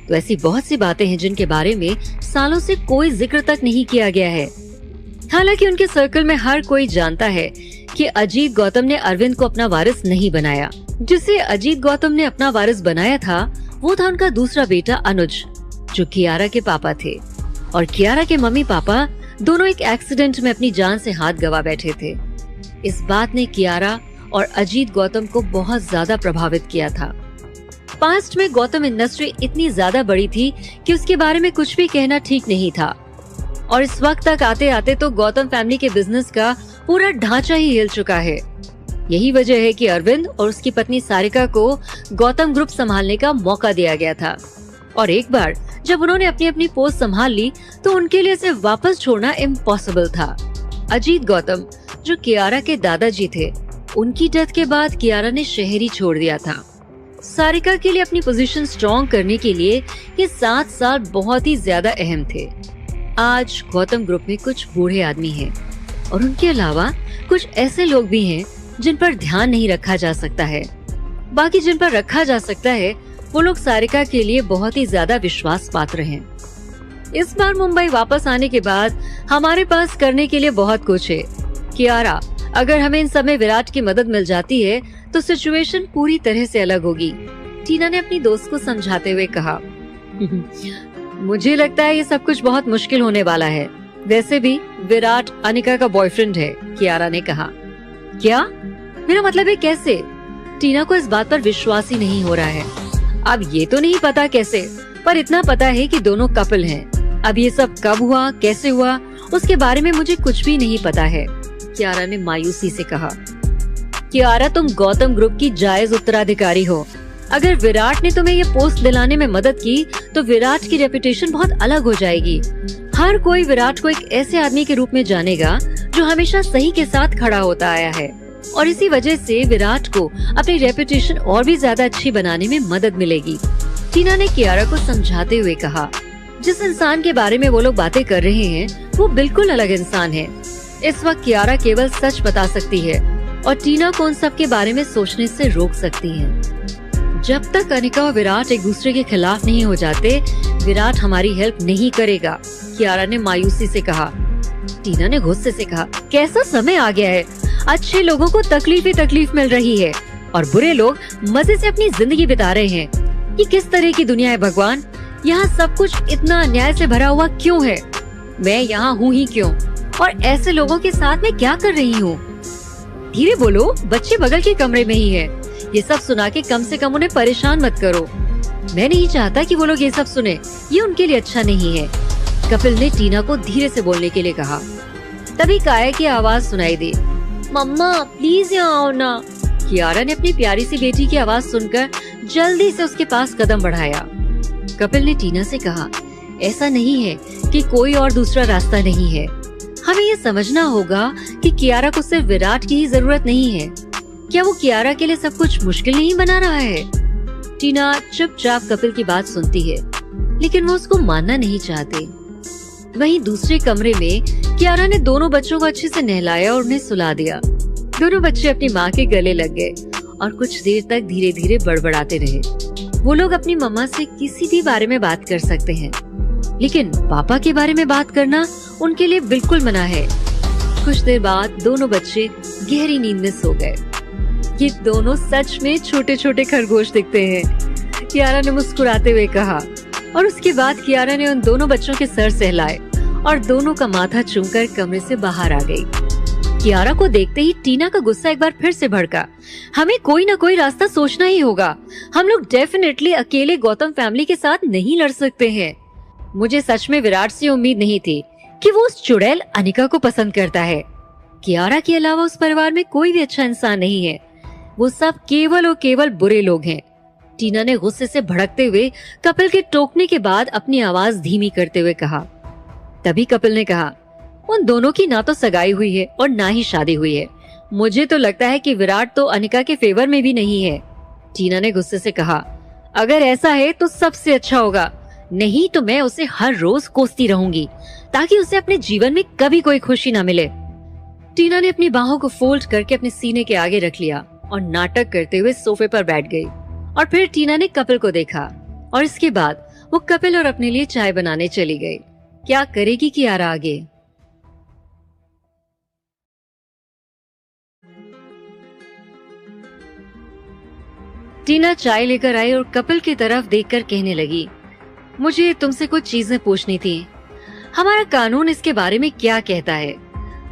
तो ऐसी बहुत सी बातें हैं जिनके बारे में सालों से कोई जिक्र तक नहीं किया गया है। हालांकि उनके सर्कल में हर कोई जानता है कि अजीत गौतम ने अरविंद को अपना वारिस नहीं बनाया। जिसे अजीत गौतम ने अपना वारिस बनाया था वो था उनका दूसरा बेटा अनुज, जो कियारा के पापा थे। और कियारा के मम्मी पापा दोनों एक एक्सीडेंट में अपनी जान से हाथ गवा बैठे थे। इस बात ने कियारा और अजीत गौतम को बहुत ज्यादा प्रभावित किया था। पास्ट में गौतम इंडस्ट्री इतनी ज्यादा बड़ी थी कि उसके बारे में कुछ भी कहना ठीक नहीं था, और इस वक्त तक आते आते तो गौतम फैमिली के बिजनेस का पूरा ढांचा ही हिल चुका है। यही वजह है कि अरविंद और उसकी पत्नी सारिका को गौतम ग्रुप संभालने का मौका दिया गया था, और एक बार जब उन्होंने अपनी अपनी पोस्ट संभाल ली तो उनके लिए इसे वापस छोड़ना इम्पॉसिबल था। अजीत गौतम, जो कियारा के दादाजी थे, उनकी डेथ के बाद कियारा ने शहर ही छोड़ दिया था। सारिका के लिए अपनी पोजीशन स्ट्रॉन्ग करने के लिए ये 7 साल बहुत ही ज्यादा अहम थे। आज गौतम ग्रुप में कुछ बूढ़े आदमी हैं, और उनके अलावा कुछ ऐसे लोग भी हैं जिन पर ध्यान नहीं रखा जा सकता है। बाकी जिन पर रखा जा सकता है वो लोग सारिका के लिए बहुत ही ज्यादा विश्वास पात्र हैं। इस बार मुंबई वापस आने के बाद हमारे पास करने के लिए बहुत कुछ है। कियारा, अगर हमें इन सब में विराट की मदद मिल जाती है तो सिचुएशन पूरी तरह से अलग होगी, टीना ने अपनी दोस्त को समझाते हुए कहा। मुझे लगता है ये सब कुछ बहुत मुश्किल होने वाला है। वैसे भी विराट अनिका का बॉयफ्रेंड है, कियारा ने कहा। क्या? मेरा मतलब है कैसे? टीना को इस बात पर विश्वास ही नहीं हो रहा है। अब ये तो नहीं पता कैसे, पर इतना पता है कि दोनों कपल हैं। अब ये सब कब हुआ, कैसे हुआ, उसके बारे में मुझे कुछ भी नहीं पता है, कियारा ने मायूसी से कहा। कियारा, तुम गौतम ग्रुप की जायज उत्तराधिकारी हो। अगर विराट ने तुम्हें ये पोस्ट दिलाने में मदद की तो विराट की रेपुटेशन बहुत अलग हो जाएगी। हर कोई विराट को एक ऐसे आदमी के रूप में जानेगा जो हमेशा सही के साथ खड़ा होता आया है। और इसी वजह से विराट को अपनी रेपुटेशन और भी ज्यादा अच्छी बनाने में मदद मिलेगी। टीना ने कियारा को समझाते हुए कहा, जिस इंसान के बारे में वो लोग बातें कर रहे हैं वो बिल्कुल अलग इंसान है। इस वक्त कियारा केवल सच बता सकती है और टीना को उन सब के बारे में सोचने से रोक सकती है। जब तक अनिका और विराट एक दूसरे के खिलाफ नहीं हो जाते, विराट हमारी हेल्प नहीं करेगा, कियारा ने मायूसी से कहा। टीना ने गुस्से से कहा, कैसा समय आ गया है, अच्छे लोगों को तकलीफ ही तकलीफ मिल रही है और बुरे लोग मजे से अपनी जिंदगी बिता रहे हैं। ये किस तरह की दुनिया है भगवान, यहाँ सब कुछ इतना अन्याय से भरा हुआ क्यों है? मैं यहाँ हूँ ही क्यों, और ऐसे लोगों के साथ मैं क्या कर रही हूँ? धीरे बोलो, बच्चे बगल के कमरे में ही है। ये सब सुना के कम से कम उन्हें परेशान मत करो। मैं नहीं चाहता कि वो लोग ये सब सुने, ये उनके लिए अच्छा नहीं है। कपिल ने टीना को धीरे से बोलने के लिए कहा। तभी काया की आवाज सुनाई दी, मम्मा प्लीज यहाँ आओ ना। कियारा ने अपनी प्यारी सी बेटी की आवाज सुनकर जल्दी से उसके पास कदम बढ़ाया। कपिल ने टीना से कहा, ऐसा नहीं है कि कोई और दूसरा रास्ता नहीं है। हमें ये समझना होगा कि कियारा को सिर्फ विराट की ही जरूरत नहीं है। क्या वो कियारा के लिए सब कुछ मुश्किल नहीं बना रहा है? टीना चुपचाप कपिल की बात सुनती है, लेकिन वो उसको मानना नहीं चाहते। वहीं दूसरे कमरे में कियारा ने दोनों बच्चों को अच्छे से नहलाया और उन्हें सुला दिया। दोनों बच्चे अपनी माँ के गले लग गए और कुछ देर तक धीरे धीरे बड़बड़ाते रहे। वो लोग अपनी मम्मा से किसी भी बारे में बात कर सकते हैं, लेकिन पापा के बारे में बात करना उनके लिए बिल्कुल मना है। कुछ देर बाद दोनों बच्चे गहरी नींद में सो गए। ये दोनों सच में छोटे छोटे खरगोश दिखते हैं, कियारा ने मुस्कुराते हुए कहा। और उसके बाद कियारा ने उन दोनों बच्चों के सर सहलाए और दोनों का माथा चूमकर कमरे से बाहर आ गई। कियारा को देखते ही टीना का गुस्सा एक बार फिर से भड़का। हमें कोई ना कोई रास्ता सोचना ही होगा। हम लोग डेफिनेटली अकेले गौतम फैमिली के साथ नहीं लड़ सकते हैं। मुझे सच में विराट से उम्मीद नहीं थी कि वो उस चुड़ैल अनिका को पसंद करता है। कियारा के अलावा उस परिवार में कोई भी अच्छा इंसान नहीं है। वो सब केवल और केवल बुरे लोग हैं। टीना ने गुस्से से भड़कते हुए कपिल के टोकने के बाद अपनी आवाज धीमी करते हुए कहा। तभी कपिल ने कहा, उन दोनों की ना तो सगाई हुई है और ना ही शादी हुई है। मुझे तो लगता है कि विराट तो अनिका के फेवर में भी नहीं है। टीना ने गुस्से से कहा, अगर ऐसा है तो सबसे अच्छा होगा, नहीं तो मैं उसे हर रोज कोसती रहूंगी ताकि उसे अपने जीवन में कभी कोई खुशी ना मिले। टीना ने अपनी बाहों को फोल्ड करके अपने सीने के आगे रख लिया और नाटक करते हुए सोफे पर बैठ गई। और फिर टीना ने कपिल को देखा और इसके बाद वो कपिल और अपने लिए चाय बनाने चली गई। क्या करेगी कियारा आगे? टीना चाय लेकर आई और कपिल की तरफ देखकर कहने लगी, मुझे तुमसे कुछ चीजें पूछनी थी। हमारा कानून इसके बारे में क्या कहता है?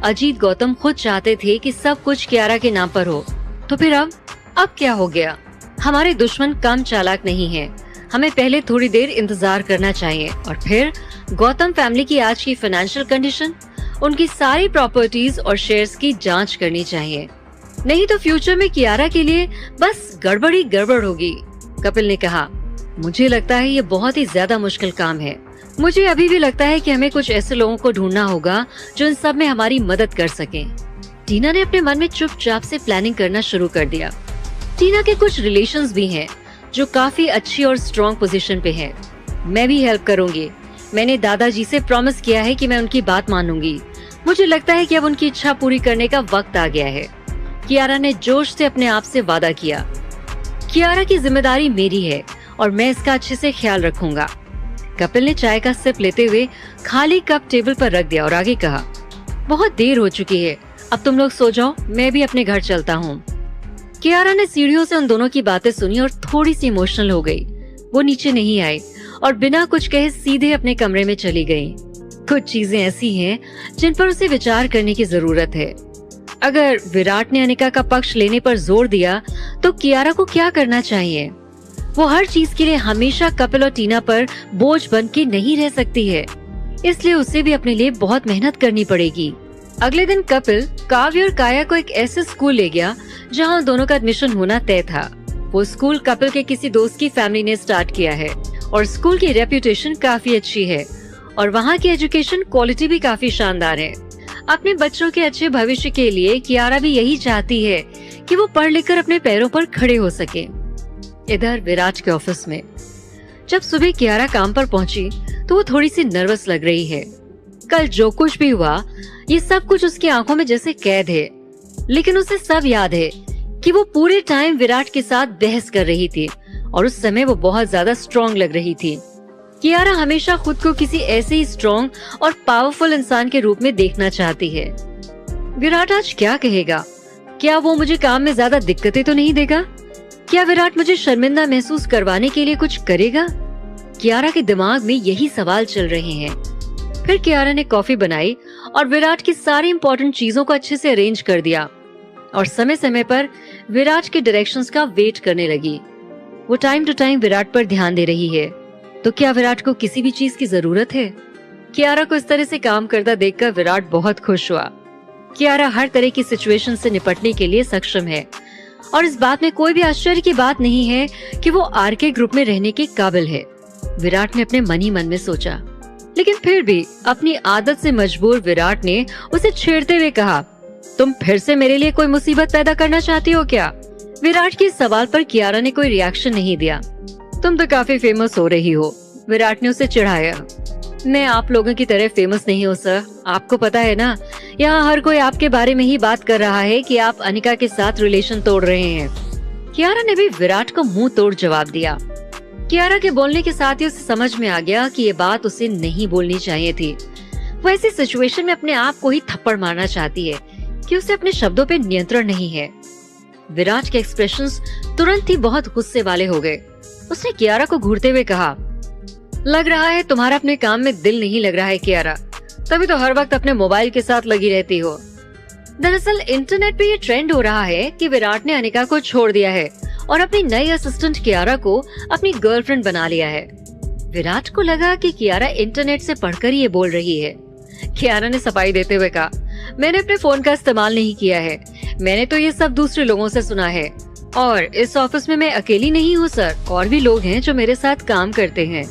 अजीत गौतम खुद चाहते थे कि सब कुछ कियारा के नाम पर हो, तो फिर अब क्या हो गया? हमारे दुश्मन कम चालाक नहीं हैं। हमें पहले थोड़ी देर इंतजार करना चाहिए और फिर गौतम फैमिली की आज की फाइनेंशियल कंडीशन, उनकी सारी प्रॉपर्टीज और शेयर्स की जांच करनी चाहिए, नहीं तो फ्यूचर में कियारा के लिए बस गड़बड़ी गड़बड़ होगी। कपिल ने कहा, मुझे लगता है ये बहुत ही ज्यादा मुश्किल काम है। मुझे अभी भी लगता है कि हमें कुछ ऐसे लोगों को ढूंढना होगा जो इन सब में हमारी मदद कर सकें। टीना ने अपने मन में चुपचाप से प्लानिंग करना शुरू कर दिया। टीना के कुछ रिलेशंस भी हैं जो काफी अच्छी और स्ट्रॉन्ग पोजीशन पे हैं। मैं भी हेल्प करूंगी। मैंने दादाजी से प्रॉमिस किया है कि मैं उनकी बात मानूंगी। मुझे लगता है कि अब उनकी इच्छा पूरी करने का वक्त आ गया है। कियारा ने जोश से अपने आप से वादा किया। कियारा की जिम्मेदारी मेरी है और मैं इसका अच्छे से ख्याल रखूंगा। कपिल ने चाय का सिप लेते हुए खाली कप टेबल पर रख दिया और आगे कहा, बहुत देर हो चुकी है, अब तुम लोग सो जाओ, मैं भी अपने घर चलता हूँ। कियारा ने सीढ़ियों से उन दोनों की बातें सुनी और थोड़ी सी इमोशनल हो गई। वो नीचे नहीं आई और बिना कुछ कहे सीधे अपने कमरे में चली गई। कुछ चीजें ऐसी हैं जिन पर उसे विचार करने की जरूरत है। अगर विराट ने अनिका का पक्ष लेने पर जोर दिया तो कियारा को क्या करना चाहिए? वो हर चीज के लिए हमेशा कपिल और टीना पर बोझ बन के नहीं रह सकती है, इसलिए उसे भी अपने लिए बहुत मेहनत करनी पड़ेगी। अगले दिन कपिल काव्य और काया को एक ऐसे स्कूल ले गया जहां दोनों का एडमिशन होना तय था। वो स्कूल कपिल के किसी दोस्त की फैमिली ने स्टार्ट किया है और स्कूल की रेप्यूटेशन काफी अच्छी है और वहाँ की एजुकेशन क्वालिटी भी काफी शानदार है। अपने बच्चों के अच्छे भविष्य के लिए कियारा भी यही चाहती है कि वो पढ़ लिख कर अपने पैरों पर खड़े हो सके। इधर विराट के ऑफिस में जब सुबह कियारा काम पर पहुंची तो वो थोड़ी सी नर्वस लग रही है। कल जो कुछ भी हुआ ये सब कुछ उसकी आंखों में जैसे कैद है, लेकिन उसे सब याद है कि वो पूरे टाइम विराट के साथ बहस कर रही थी और उस समय वो बहुत ज्यादा स्ट्रॉन्ग लग रही थी। कियारा हमेशा खुद को किसी ऐसे ही स्ट्रॉन्ग और पावरफुल इंसान के रूप में देखना चाहती है। विराट आज क्या कहेगा? क्या वो मुझे काम में ज्यादा दिक्कतें तो नहीं देगा? क्या विराट मुझे शर्मिंदा महसूस करवाने के लिए कुछ करेगा? कियारा के दिमाग में यही सवाल चल रहे हैं। फिर कियारा ने कॉफी बनाई और विराट की सारी इम्पोर्टेंट चीजों को अच्छे से अरेंज कर दिया और समय समय पर विराट के डायरेक्शंस का वेट करने लगी। वो टाइम टू टाइम विराट पर ध्यान दे रही है, तो क्या विराट को किसी भी चीज की जरूरत है? कियारा को इस तरह से काम करता देखकर विराट बहुत खुश हुआ। कियारा हर तरह की सिचुएशन से निपटने के लिए सक्षम है और इस बात में कोई भी आश्चर्य की बात नहीं है कि वो आरके ग्रुप में रहने के काबिल है। विराट ने अपने मन ही मन में सोचा, लेकिन फिर भी अपनी आदत से मजबूर विराट ने उसे छेड़ते हुए कहा, तुम फिर से मेरे लिए कोई मुसीबत पैदा करना चाहती हो क्या? विराट के सवाल पर कियारा ने कोई रिएक्शन नहीं दिया। तुम तो काफी फेमस हो रही हो, विराट ने उसे चिढ़ाया। मैं आप लोगों की तरह फेमस नहीं हूँ सर, आपको पता है ना, यहाँ हर कोई आपके बारे में ही बात कर रहा है कि आप अनिका के साथ रिलेशन तोड़ रहे हैं। कियारा ने भी विराट को मुंह तोड़ जवाब दिया। कियारा के बोलने के साथ ही उसे समझ में आ गया कि ये बात उसे नहीं बोलनी चाहिए थी। वो ऐसी सिचुएशन में अपने आप को ही थप्पड़ मारना चाहती है कि उसे अपने शब्दों पे नियंत्रण नहीं है। विराट के एक्सप्रेशंस तुरंत ही बहुत गुस्से वाले हो गए। उसने कियारा को घूरते हुए कहा, लग रहा है तुम्हारा अपने काम में दिल नहीं लग रहा है कियारा, तभी तो हर वक्त अपने मोबाइल के साथ लगी रहती हो। दरअसल इंटरनेट पे ये ट्रेंड हो रहा है कि विराट ने अनिका को छोड़ दिया है और अपनी नई असिस्टेंट कियारा को अपनी गर्लफ्रेंड बना लिया है। विराट को लगा कि कियारा इंटरनेट से पढ़कर ही ये बोल रही है। कियारा ने सफाई देते हुए कहा, मैंने अपने फोन का इस्तेमाल नहीं किया है, मैंने तो ये सब दूसरे लोगों से सुना है और इस ऑफिस में मैं अकेली नहीं हूँ सर, और भी लोग हैं जो मेरे साथ काम करते हैं।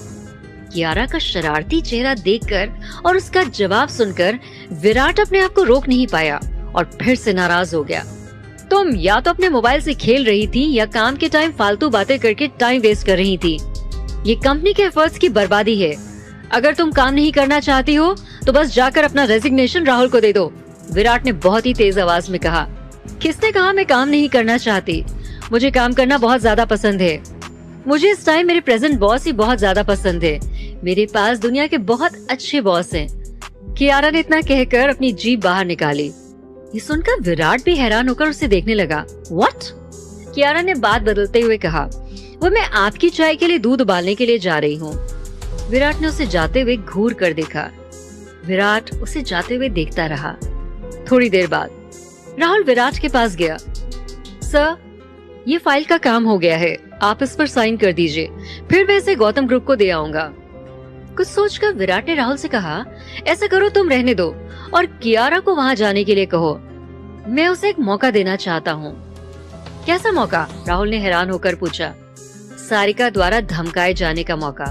कियारा का शरारती चेहरा देखकर और उसका जवाब सुनकर विराट अपने आप को रोक नहीं पाया और फिर से नाराज हो गया। तुम या तो अपने मोबाइल से खेल रही थी या काम के टाइम फालतू बातें करके टाइम वेस्ट कर रही थी। ये कंपनी के एफर्ट्स की बर्बादी है। अगर तुम काम नहीं करना चाहती हो तो बस जाकर अपना रेजिग्नेशन राहुल को दे दो, विराट ने बहुत ही तेज आवाज में कहा। किसने कहा मैं काम नहीं करना चाहती? मुझे काम करना बहुत ज्यादा पसंद है। मुझे इस टाइम मेरे प्रेजेंट बॉस ही बहुत ज्यादा पसंद है। मेरे पास दुनिया के बहुत अच्छे बॉस हैं। कियारा ने इतना कहकर अपनी जीभ बाहर निकाली। ये सुनकर विराट भी हैरान होकर उसे देखने लगा। व्हाट? कियारा ने बात बदलते हुए कहा, वो मैं आपकी चाय के लिए दूध उबालने के लिए जा रही हूँ। विराट ने उसे जाते हुए घूर कर देखा। विराट उसे जाते हुए देखता रहा। थोड़ी देर बाद राहुल विराट के पास गया। सर, ये फाइल का काम हो गया है, आप इस पर साइन कर दीजिए, फिर मैं इसे गौतम ग्रुप को दे आऊंगा। कुछ सोचकर विराट ने राहुल से कहा, ऐसा करो तुम रहने दो और कियारा को वहाँ जाने के लिए कहो। मैं उसे एक मौका देना चाहता हूँ। कैसा मौका? राहुल ने हैरान होकर पूछा। सारिका द्वारा धमकाए जाने का मौका।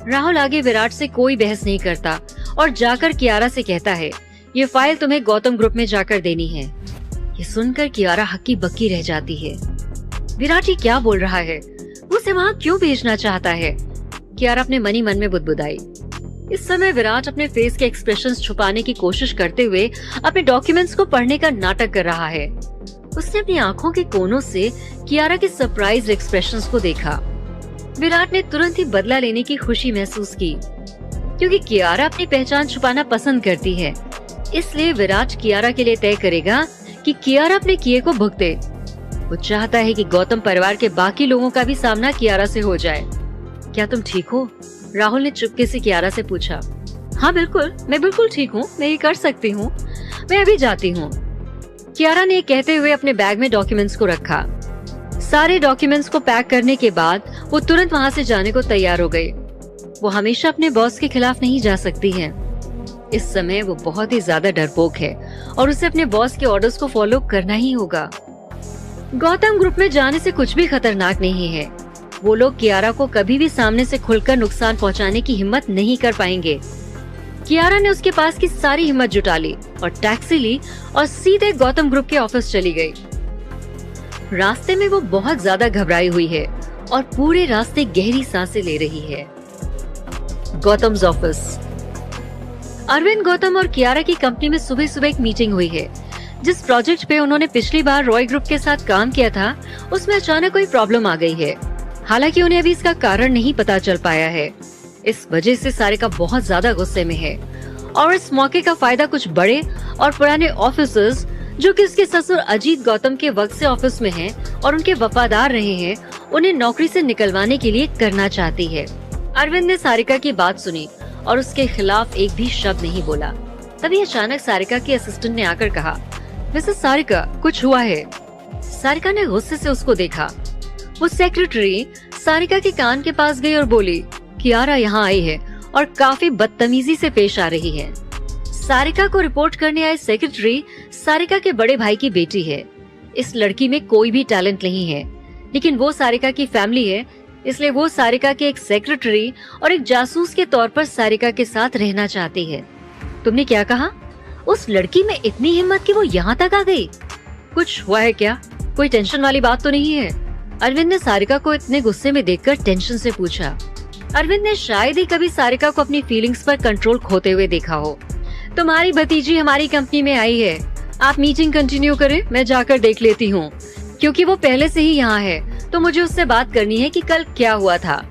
राहुल आगे विराट से कोई बहस नहीं करता और जाकर कियारा से कहता है, ये फाइल तुम्हें गौतम ग्रुप में जाकर देनी है। ये सुनकर कियारा हक्की बक्की रह जाती है। विराट ये क्या बोल रहा है? वो उसे वहाँ क्यों भेजना चाहता है? कियारा अपने मन ही मन में बुदबुदाई। इस समय विराट अपने फेस के एक्सप्रेशंस छुपाने की कोशिश करते हुए अपने डॉक्यूमेंट्स को पढ़ने का नाटक कर रहा है। उसने अपनी आंखों के कोनों से कियारा के सरप्राइज एक्सप्रेशंस को देखा। विराट ने तुरंत ही बदला लेने की खुशी महसूस की, क्योंकि कियारा अपनी पहचान छुपाना पसंद करती है। इसलिए विराट कियारा के लिए तय करेगा कि कियारा अपने किए को भुगते। वो चाहता है कि गौतम परिवार के बाकी लोगों का भी सामना कियारा से हो जाए। क्या तुम ठीक हो? राहुल ने चुपके से कियारा से पूछा। हाँ बिल्कुल, मैं बिल्कुल ठीक हूँ, मैं ये कर सकती हूँ, मैं अभी जाती हूँ। कियारा ने कहते हुए अपने बैग में डॉक्यूमेंट्स को रखा। सारे डॉक्यूमेंट्स को पैक करने के बाद वो तुरंत वहाँ से जाने को तैयार हो गई। वो हमेशा अपने बॉस के खिलाफ नहीं जा सकती है। इस समय वो बहुत ही ज्यादा डरपोक है और उसे अपने बॉस के ऑर्डर्स को फॉलो करना ही होगा। गौतम ग्रुप में जाने से कुछ भी खतरनाक नहीं है। वो लोग कियारा को कभी भी सामने से खुलकर नुकसान पहुंचाने की हिम्मत नहीं कर पाएंगे। कियारा ने उसके पास की सारी हिम्मत जुटा ली और टैक्सी ली और सीधे गौतम ग्रुप के ऑफिस चली गई। रास्ते में वो बहुत ज्यादा घबराई हुई है और पूरे रास्ते गहरी सांसें ले रही है। गौतम्स ऑफिस। अरविंद, गौतम और कियारा की कंपनी में सुबह सुबह एक मीटिंग हुई है। जिस प्रोजेक्ट पे उन्होंने पिछली बार रॉय ग्रुप के साथ काम किया था, उसमें अचानक कोई प्रॉब्लम आ गई है। हालांकि उन्हें अभी इसका कारण नहीं पता चल पाया है। इस वजह से सारिका बहुत ज्यादा गुस्से में है और इस मौके का फायदा कुछ बड़े और पुराने ऑफिसर्स जो कि उसके ससुर अजीत गौतम के वक्त से ऑफिस में हैं और उनके वफादार रहे हैं, उन्हें नौकरी से निकलवाने के लिए करना चाहती है। अरविंद ने सारिका की बात सुनी और उसके खिलाफ एक भी शब्द नहीं बोला। तभी अचानक सारिका की असिस्टेंट ने आकर कहा, मिसेस सारिका, कुछ हुआ है। सारिका ने गुस्से से उसको देखा। वो सेक्रेटरी सारिका के कान के पास गई और बोली, कियारा यहाँ आई है और काफी बदतमीजी से पेश आ रही है। सारिका को रिपोर्ट करने आए सेक्रेटरी सारिका के बड़े भाई की बेटी है। इस लड़की में कोई भी टैलेंट नहीं है, लेकिन वो सारिका की फैमिली है, इसलिए वो सारिका के एक सेक्रेटरी और एक जासूस के तौर पर सारिका के साथ रहना चाहती है। तुमने क्या कहा? उस लड़की में इतनी हिम्मत कि वो यहाँ तक आ गई। कुछ हुआ है क्या? कोई टेंशन वाली बात तो नहीं है? अरविंद ने सारिका को इतने गुस्से में देखकर टेंशन से पूछा। अरविंद ने शायद ही कभी सारिका को अपनी फीलिंग्स पर कंट्रोल खोते हुए देखा हो। तुम्हारी भतीजी हमारी कंपनी में आई है। आप मीटिंग कंटिन्यू करें, मैं जाकर देख लेती हूँ। क्योंकि वो पहले से ही यहाँ है तो मुझे उससे बात करनी है कि कल क्या हुआ था।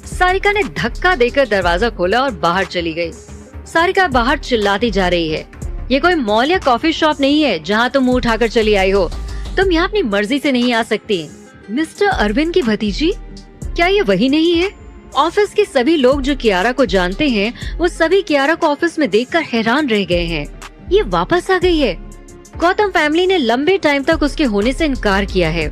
सारिका ने धक्का देकर दरवाजा खोला और बाहर चली गई। सारिका बाहर चिल्लाती जा रही है, ये कोई मॉल या कॉफी शॉप नहीं है जहाँ तुम मुंह उठाकर चली आई हो। तुम यहाँ अपनी मर्जी से नहीं आ सकती। मिस्टर अरविंद की भतीजी, क्या ये वही नहीं है? ऑफिस के सभी लोग जो कियारा को जानते हैं, वो सभी कियारा को ऑफिस में देखकर हैरान रह गए हैं। ये वापस आ गई है। गौतम फैमिली ने लंबे टाइम तक उसके होने से इनकार किया है।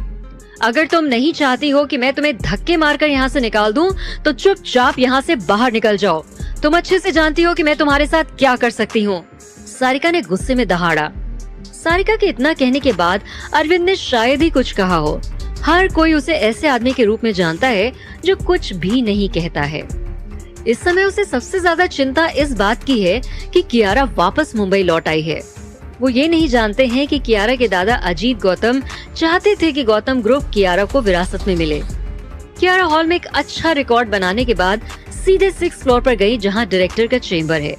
अगर तुम नहीं चाहती हो कि मैं तुम्हें धक्के मारकर यहाँ से निकाल दूं, तो चुपचाप यहाँ से बाहर निकल जाओ। तुम अच्छे से जानती हो कि मैं तुम्हारे साथ क्या कर सकती हूँ। सारिका ने गुस्से में दहाड़ा। सारिका के इतना कहने के बाद अरविंद ने शायद ही कुछ कहा हो। हर कोई उसे ऐसे आदमी के रूप में जानता है जो कुछ भी नहीं कहता है। इस समय उसे सबसे ज्यादा चिंता इस बात की है कि कियारा वापस मुंबई लौट आई है। वो ये नहीं जानते हैं कि कियारा के दादा अजीत गौतम चाहते थे कि गौतम ग्रुप कियारा को विरासत में मिले। कियारा हॉल में एक अच्छा रिकॉर्ड बनाने के बाद सीधे 6th फ्लोर पर गई, जहां डायरेक्टर का चेम्बर है।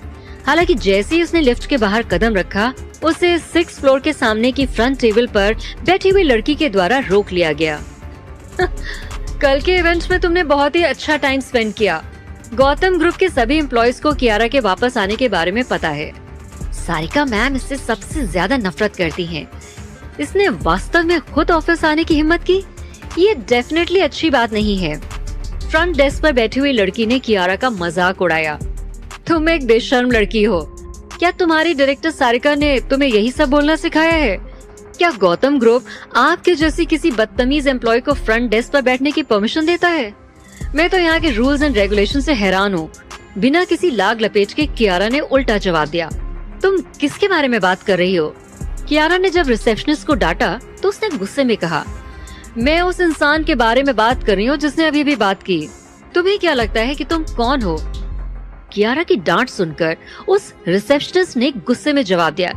हालांकि जैसे ही उसने लिफ्ट के बाहर कदम रखा, उसे 6th फ्लोर के सामने की फ्रंट टेबल पर बैठी हुई लड़की के द्वारा रोक लिया गया। कल के इवेंट में तुमने बहुत ही अच्छा टाइम स्पेंड किया। गौतम ग्रुप के सभी एम्प्लॉयज को कियारा के वापस आने के बारे में पता है। सारिका मैम इससे सबसे ज्यादा नफरत करती हैं। इसने वास्तव में खुद ऑफिस आने की हिम्मत की। ये डेफिनेटली अच्छी बात नहीं है। फ्रंट डेस्क पर बैठी हुई लड़की ने कियारा का मजाक उड़ाया। तुम एक बेशर्म लड़की हो। क्या तुम्हारी डायरेक्टर सारिका ने तुम्हें यही सब बोलना सिखाया है? क्या गौतम ग्रुप आपके जैसी किसी बदतमीज एम्प्लॉय को फ्रंट डेस्क पर बैठने की परमिशन देता है? मैं तो यहाँ के रूल्स एंड रेगुलेशन से हैरान हूँ। बिना किसी लाग लपेट के कियारा ने उल्टा जवाब दिया। तुम किसके बारे में बात कर रही हो? कियारा ने जब रिसेप्शनिस्ट को डांटा तो उसने गुस्से में कहा, मैं उस इंसान के बारे में बात कर रही हूँ जिसने अभी भी बात की। तुम्हें क्या लगता है कि तुम कौन हो? कियारा की डांट सुनकर उस रिसेप्शनिस्ट ने गुस्से में जवाब दिया,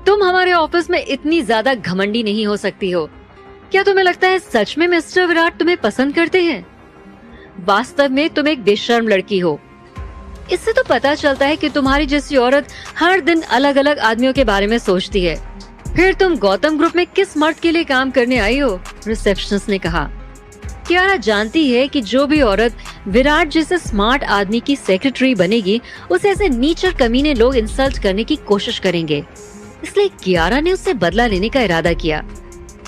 तुम हमारे ऑफिस में इतनी ज्यादा घमंडी नहीं हो सकती हो। क्या तुम्हें लगता है सच में मिस्टर विराट तुम्हें पसंद करते हैं? वास्तव में तुम एक बेशर्म लड़की हो। इससे तो पता चलता है कि तुम्हारी जैसी औरत हर दिन अलग अलग आदमियों के बारे में सोचती है। फिर तुम गौतम ग्रुप में किस मर्द के लिए काम करने आई हो? रिसेप्शनिस्ट ने कहा। कियारा जानती है कि जो भी औरत विराट जैसे स्मार्ट आदमी की सेक्रेटरी बनेगी, उसे ऐसे नीचर कमीने लोग इंसल्ट करने की कोशिश करेंगे। इसलिए कियारा ने उससे बदला लेने का इरादा किया।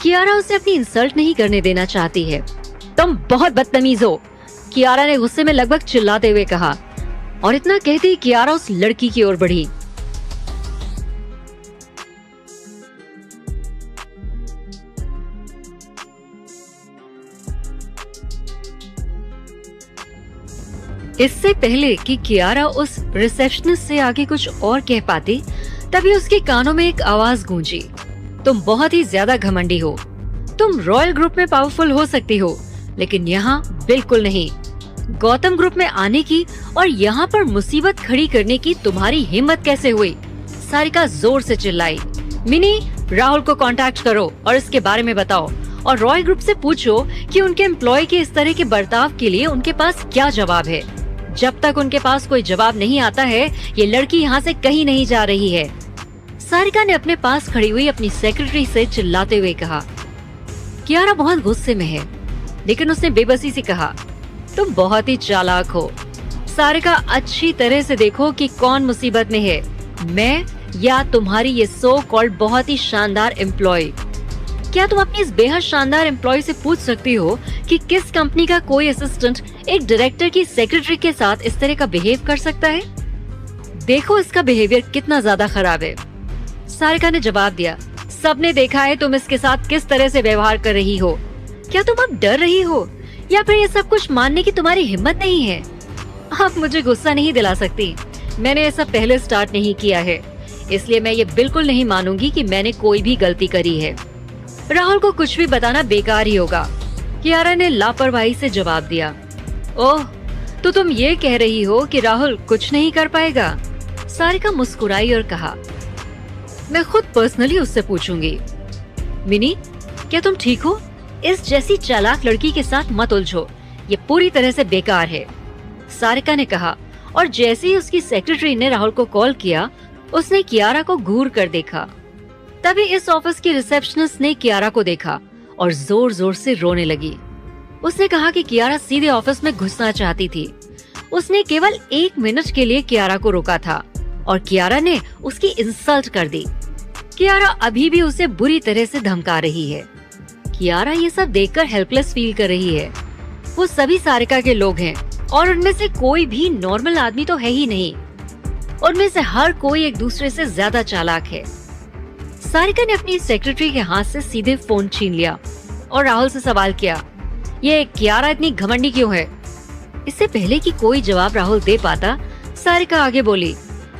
कियारा उसे अपनी इंसल्ट नहीं करने देना चाहती है। तुम बहुत बदतमीज हो, कियारा ने गुस्से में लगभग चिल्लाते हुए कहा, और इतना कहते ही कियारा उस लड़की की ओर बढ़ी। इससे पहले कि कियारा उस रिसेप्शनिस्ट से आगे कुछ और कह पाती, तभी उसके कानों में एक आवाज गूंजी, तुम बहुत ही ज्यादा घमंडी हो। तुम रॉयल ग्रुप में पावरफुल हो सकती हो, लेकिन यहाँ बिल्कुल नहीं। गौतम ग्रुप में आने की और यहाँ पर मुसीबत खड़ी करने की तुम्हारी हिम्मत कैसे हुई? सारिका जोर से चिल्लाई। मिनी, राहुल को कांटेक्ट करो और इसके बारे में बताओ, और रॉय ग्रुप से पूछो कि उनके एम्प्लॉय के इस तरह के बर्ताव के लिए उनके पास क्या जवाब है। जब तक उनके पास कोई जवाब नहीं आता है, ये लड़की यहाँ से कहीं नहीं जा रही है। सारिका ने अपने पास खड़ी हुई अपनी सेक्रेटरी से चिल्लाते हुए कहा। कियारा बहुत गुस्से में है, लेकिन उसने बेबसी से कहा, तुम बहुत ही चालाक हो सारिका, अच्छी तरह से देखो कि कौन मुसीबत में है, मैं या तुम्हारी ये सो कॉल्ड बहुत ही शानदार एम्प्लॉय। क्या तुम अपनी इस बेहद शानदार एम्प्लॉय से पूछ सकती हो कि किस कंपनी का कोई असिस्टेंट एक डायरेक्टर की सेक्रेटरी के साथ इस तरह का बिहेव कर सकता है? देखो इसका बिहेवियर कितना ज्यादा खराब है। सारिका ने जवाब दिया, सबने देखा है तुम इसके साथ किस तरह से व्यवहार कर रही हो। क्या तुम अब डर रही हो या फिर ये सब कुछ मानने की तुम्हारी हिम्मत नहीं है? आप मुझे गुस्सा नहीं दिला सकती, मैंने ऐसा पहले स्टार्ट नहीं किया है, इसलिए मैं ये बिल्कुल नहीं मानूंगी कि मैंने कोई भी गलती करी है। राहुल को कुछ भी बताना बेकार ही होगा, कियारा ने लापरवाही से जवाब दिया। ओह, तो तुम ये कह रही हो कि राहुल कुछ नहीं कर पाएगा? सारिका मुस्कुराई और कहा, मैं खुद पर्सनली उससे पूछूंगी। मिनी, क्या तुम ठीक हो? इस जैसी चालाक लड़की के साथ मत उलझो, ये पूरी तरह से बेकार है, सारिका ने कहा। और जैसे ही उसकी सेक्रेटरी ने राहुल को कॉल किया, उसने कियारा को घूर कर देखा। तभी इस ऑफिस की रिसेप्शनिस्ट ने कियारा को देखा और जोर जोर से रोने लगी। उसने कहा कि कियारा सीधे ऑफिस में घुसना चाहती थी। उसने केवल 1 मिनट के लिए कियारा को रोका था और कियारा ने उसकी इंसल्ट कर दी। कियारा अभी भी उसे बुरी तरह से धमका रही है। कियारा ये सब देखकर हेल्पलेस फील कर रही है। वो सभी सारिका के लोग हैं और उनमें से कोई भी नॉर्मल आदमी तो है ही नहीं। उनमें से हर कोई एक दूसरे से ज्यादा चालाक है। सारिका ने अपनी सेक्रेटरी के हाथ से सीधे फोन छीन लिया और राहुल से सवाल किया, ये कियारा इतनी घमंडी क्यों है? इससे पहले कि कोई जवाब राहुल दे पाता, सारिका आगे बोली,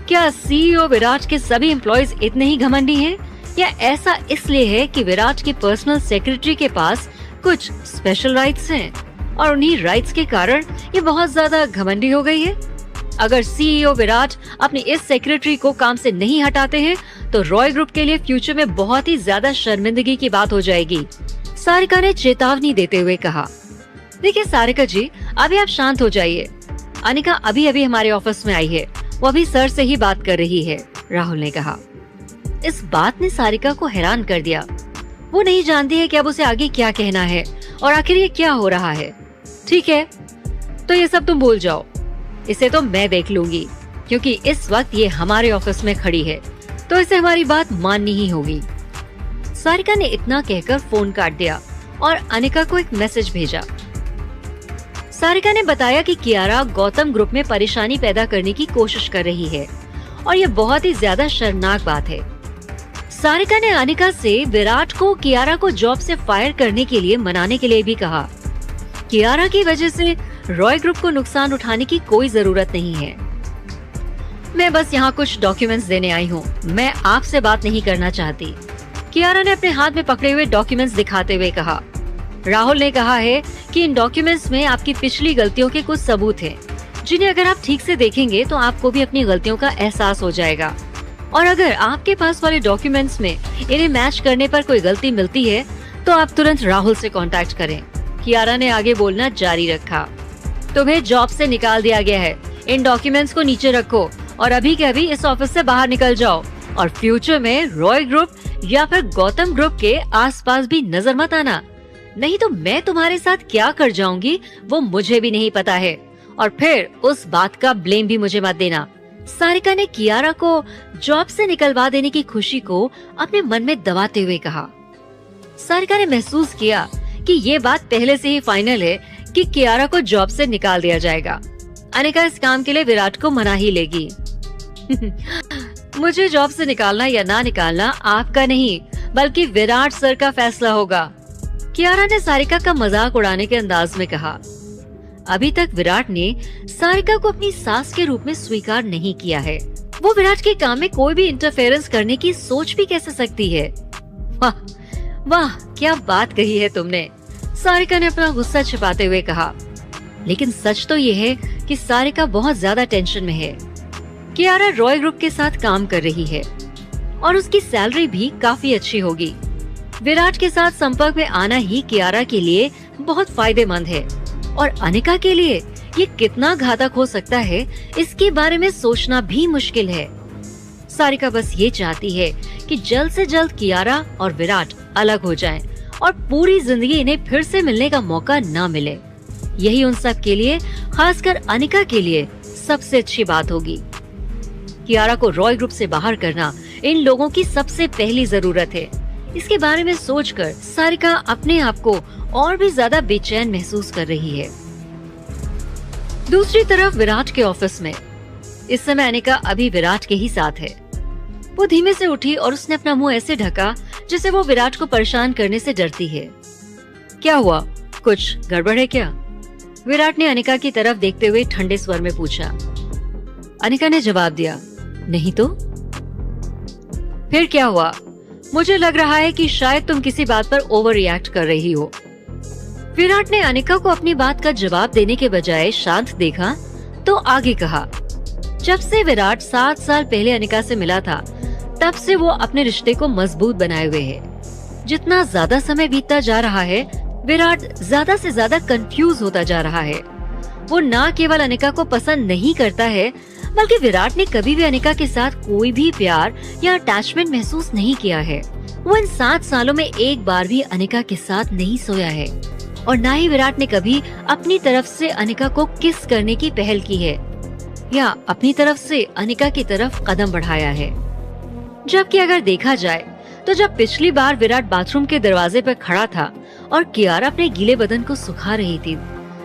क्या सीईओ विराट के सभी एम्प्लॉयज इतने ही घमंडी हैं? या ऐसा इसलिए है कि विराट के पर्सनल सेक्रेटरी के पास कुछ स्पेशल राइट्स हैं और उन्हीं राइट्स के कारण ये बहुत ज्यादा घमंडी हो गई है? अगर सीईओ विराट अपनी इस सेक्रेटरी को काम से नहीं हटाते हैं तो रॉय ग्रुप के लिए फ्यूचर में बहुत ही ज्यादा शर्मिंदगी की बात हो जाएगी, सारिका ने चेतावनी देते हुए कहा। देखिए सारिका जी, अभी आप शांत हो जाइए। अनिका अभी अभी हमारे ऑफिस में आई है, वो अभी सर से ही बात कर रही है, राहुल ने कहा। इस बात ने सारिका को हैरान कर दिया। वो नहीं जानती है कि अब उसे आगे क्या कहना है और आखिर ये क्या हो रहा है। ठीक है, तो ये सब तुम भूल जाओ, इसे तो मैं देख लूंगी, क्योंकि इस वक्त ये हमारे ऑफिस में खड़ी है, तो इसे हमारी बात माननी ही होगी। सारिका ने इतना कहकर फोन काट दिया और अनिका को एक मैसेज भेजा। सारिका ने बताया कि कियारा गौतम ग्रुप में परेशानी पैदा करने की कोशिश कर रही है और ये बहुत ही ज्यादा शर्मनाक बात है। सारिका ने अनिका से विराट को कियारा को जॉब से फायर करने के लिए मनाने के लिए भी कहा। कियारा की वजह से रॉय ग्रुप को नुकसान उठाने की कोई जरूरत नहीं है। मैं बस यहाँ कुछ डॉक्यूमेंट्स देने आई हूँ, मैं आपसे बात नहीं करना चाहती, कियारा ने अपने हाथ में पकड़े हुए डॉक्यूमेंट्स दिखाते हुए कहा। राहुल ने कहा है कि इन डॉक्यूमेंट्स में आपकी पिछली गलतियों के कुछ सबूत हैं, जिन्हें अगर आप ठीक से देखेंगे तो आपको भी अपनी गलतियों का एहसास हो जाएगा। और अगर आपके पास वाले डॉक्यूमेंट्स में इन्हें मैच करने पर कोई गलती मिलती है तो आप तुरंत राहुल से कांटेक्ट करें, कियारा ने आगे बोलना जारी रखा। तुम्हें जॉब से निकाल दिया गया है, इन डॉक्यूमेंट्स को नीचे रखो और अभी के अभी इस ऑफिस से बाहर निकल जाओ और फ्यूचर में रॉय ग्रुप या फिर गौतम ग्रुप के आसपास भी नजर मत आना, नहीं तो मैं तुम्हारे साथ क्या कर जाऊंगी वो मुझे भी नहीं पता है, और फिर उस बात का ब्लेम भी मुझे मत देना। सारिका ने कियारा को जॉब से निकलवा देने की खुशी को अपने मन में दबाते हुए कहा। सारिका ने महसूस किया कि ये बात पहले से ही फाइनल है कि कियारा को जॉब से निकाल दिया जाएगा। अनिका इस काम के लिए विराट को मना ही लेगी। मुझे जॉब से निकालना या ना निकालना आपका नहीं बल्कि विराट सर का फैसला होगा, कियारा ने सारिका का मजाक उड़ाने के अंदाज में कहा। अभी तक विराट ने सारिका को अपनी सास के रूप में स्वीकार नहीं किया है। वो विराट के काम में कोई भी इंटरफेरेंस करने की सोच भी कैसे सकती है? वाह वाह, क्या बात कही है तुमने, सारिका ने अपना गुस्सा छिपाते हुए कहा। लेकिन सच तो ये है कि सारिका बहुत ज्यादा टेंशन में है। कियारा रॉय ग्रुप के साथ काम कर रही है और उसकी सैलरी भी काफी अच्छी होगी। विराट के साथ संपर्क में आना ही कियारा के लिए बहुत फायदेमंद है और अनिका के लिए ये कितना घातक हो सकता है, इसके बारे में सोचना भी मुश्किल है। सारिका बस ये चाहती है कि जल्द से जल्द कियारा और विराट अलग हो जाएं और पूरी जिंदगी इन्हें फिर से मिलने का मौका न मिले। यही उन सब के लिए, खासकर अनिका के लिए सबसे अच्छी बात होगी। कियारा को रॉय ग्रुप से बाहर करना इन लोगों की सबसे पहली जरूरत है। इसके बारे में सोचकर सारिका अपने आप को और भी ज्यादा बेचैन महसूस कर रही है। दूसरी तरफ विराट के ऑफिस में इस समय अनिका अभी विराट के ही साथ है। वो धीमे से उठी और उसने अपना मुंह ऐसे ढका जैसे वो विराट को परेशान करने से डरती है। क्या हुआ, कुछ गड़बड़ है क्या? विराट ने अनिका की तरफ देखते हुए ठंडे स्वर में पूछा। अनिका ने जवाब दिया, नहीं तो। फिर क्या हुआ? मुझे लग रहा है कि शायद तुम किसी बात पर ओवर रिएक्ट कर रही हो। विराट ने अनिका को अपनी बात का जवाब देने के बजाय शांत देखा तो आगे कहा, जब से विराट 7 साल पहले अनिका से मिला था, तब से वो अपने रिश्ते को मजबूत बनाए हुए है। जितना ज्यादा समय बीतता जा रहा है, विराट ज्यादा से ज्यादा कंफ्यूज होता जा रहा है। वो न केवल अनिका को पसंद नहीं करता है, बल्कि विराट ने कभी भी अनिका के साथ कोई भी प्यार या अटैचमेंट महसूस नहीं किया है। वो इन 7 सालों में एक बार भी अनिका के साथ नहीं सोया है और न ही विराट ने कभी अपनी तरफ से अनिका को किस करने की पहल की है या अपनी तरफ से अनिका की तरफ कदम बढ़ाया है। जबकि अगर देखा जाए तो जब पिछली बार विराट बाथरूम के दरवाजे पर खड़ा था और कियारा अपने गीले बदन को सुखा रही थी,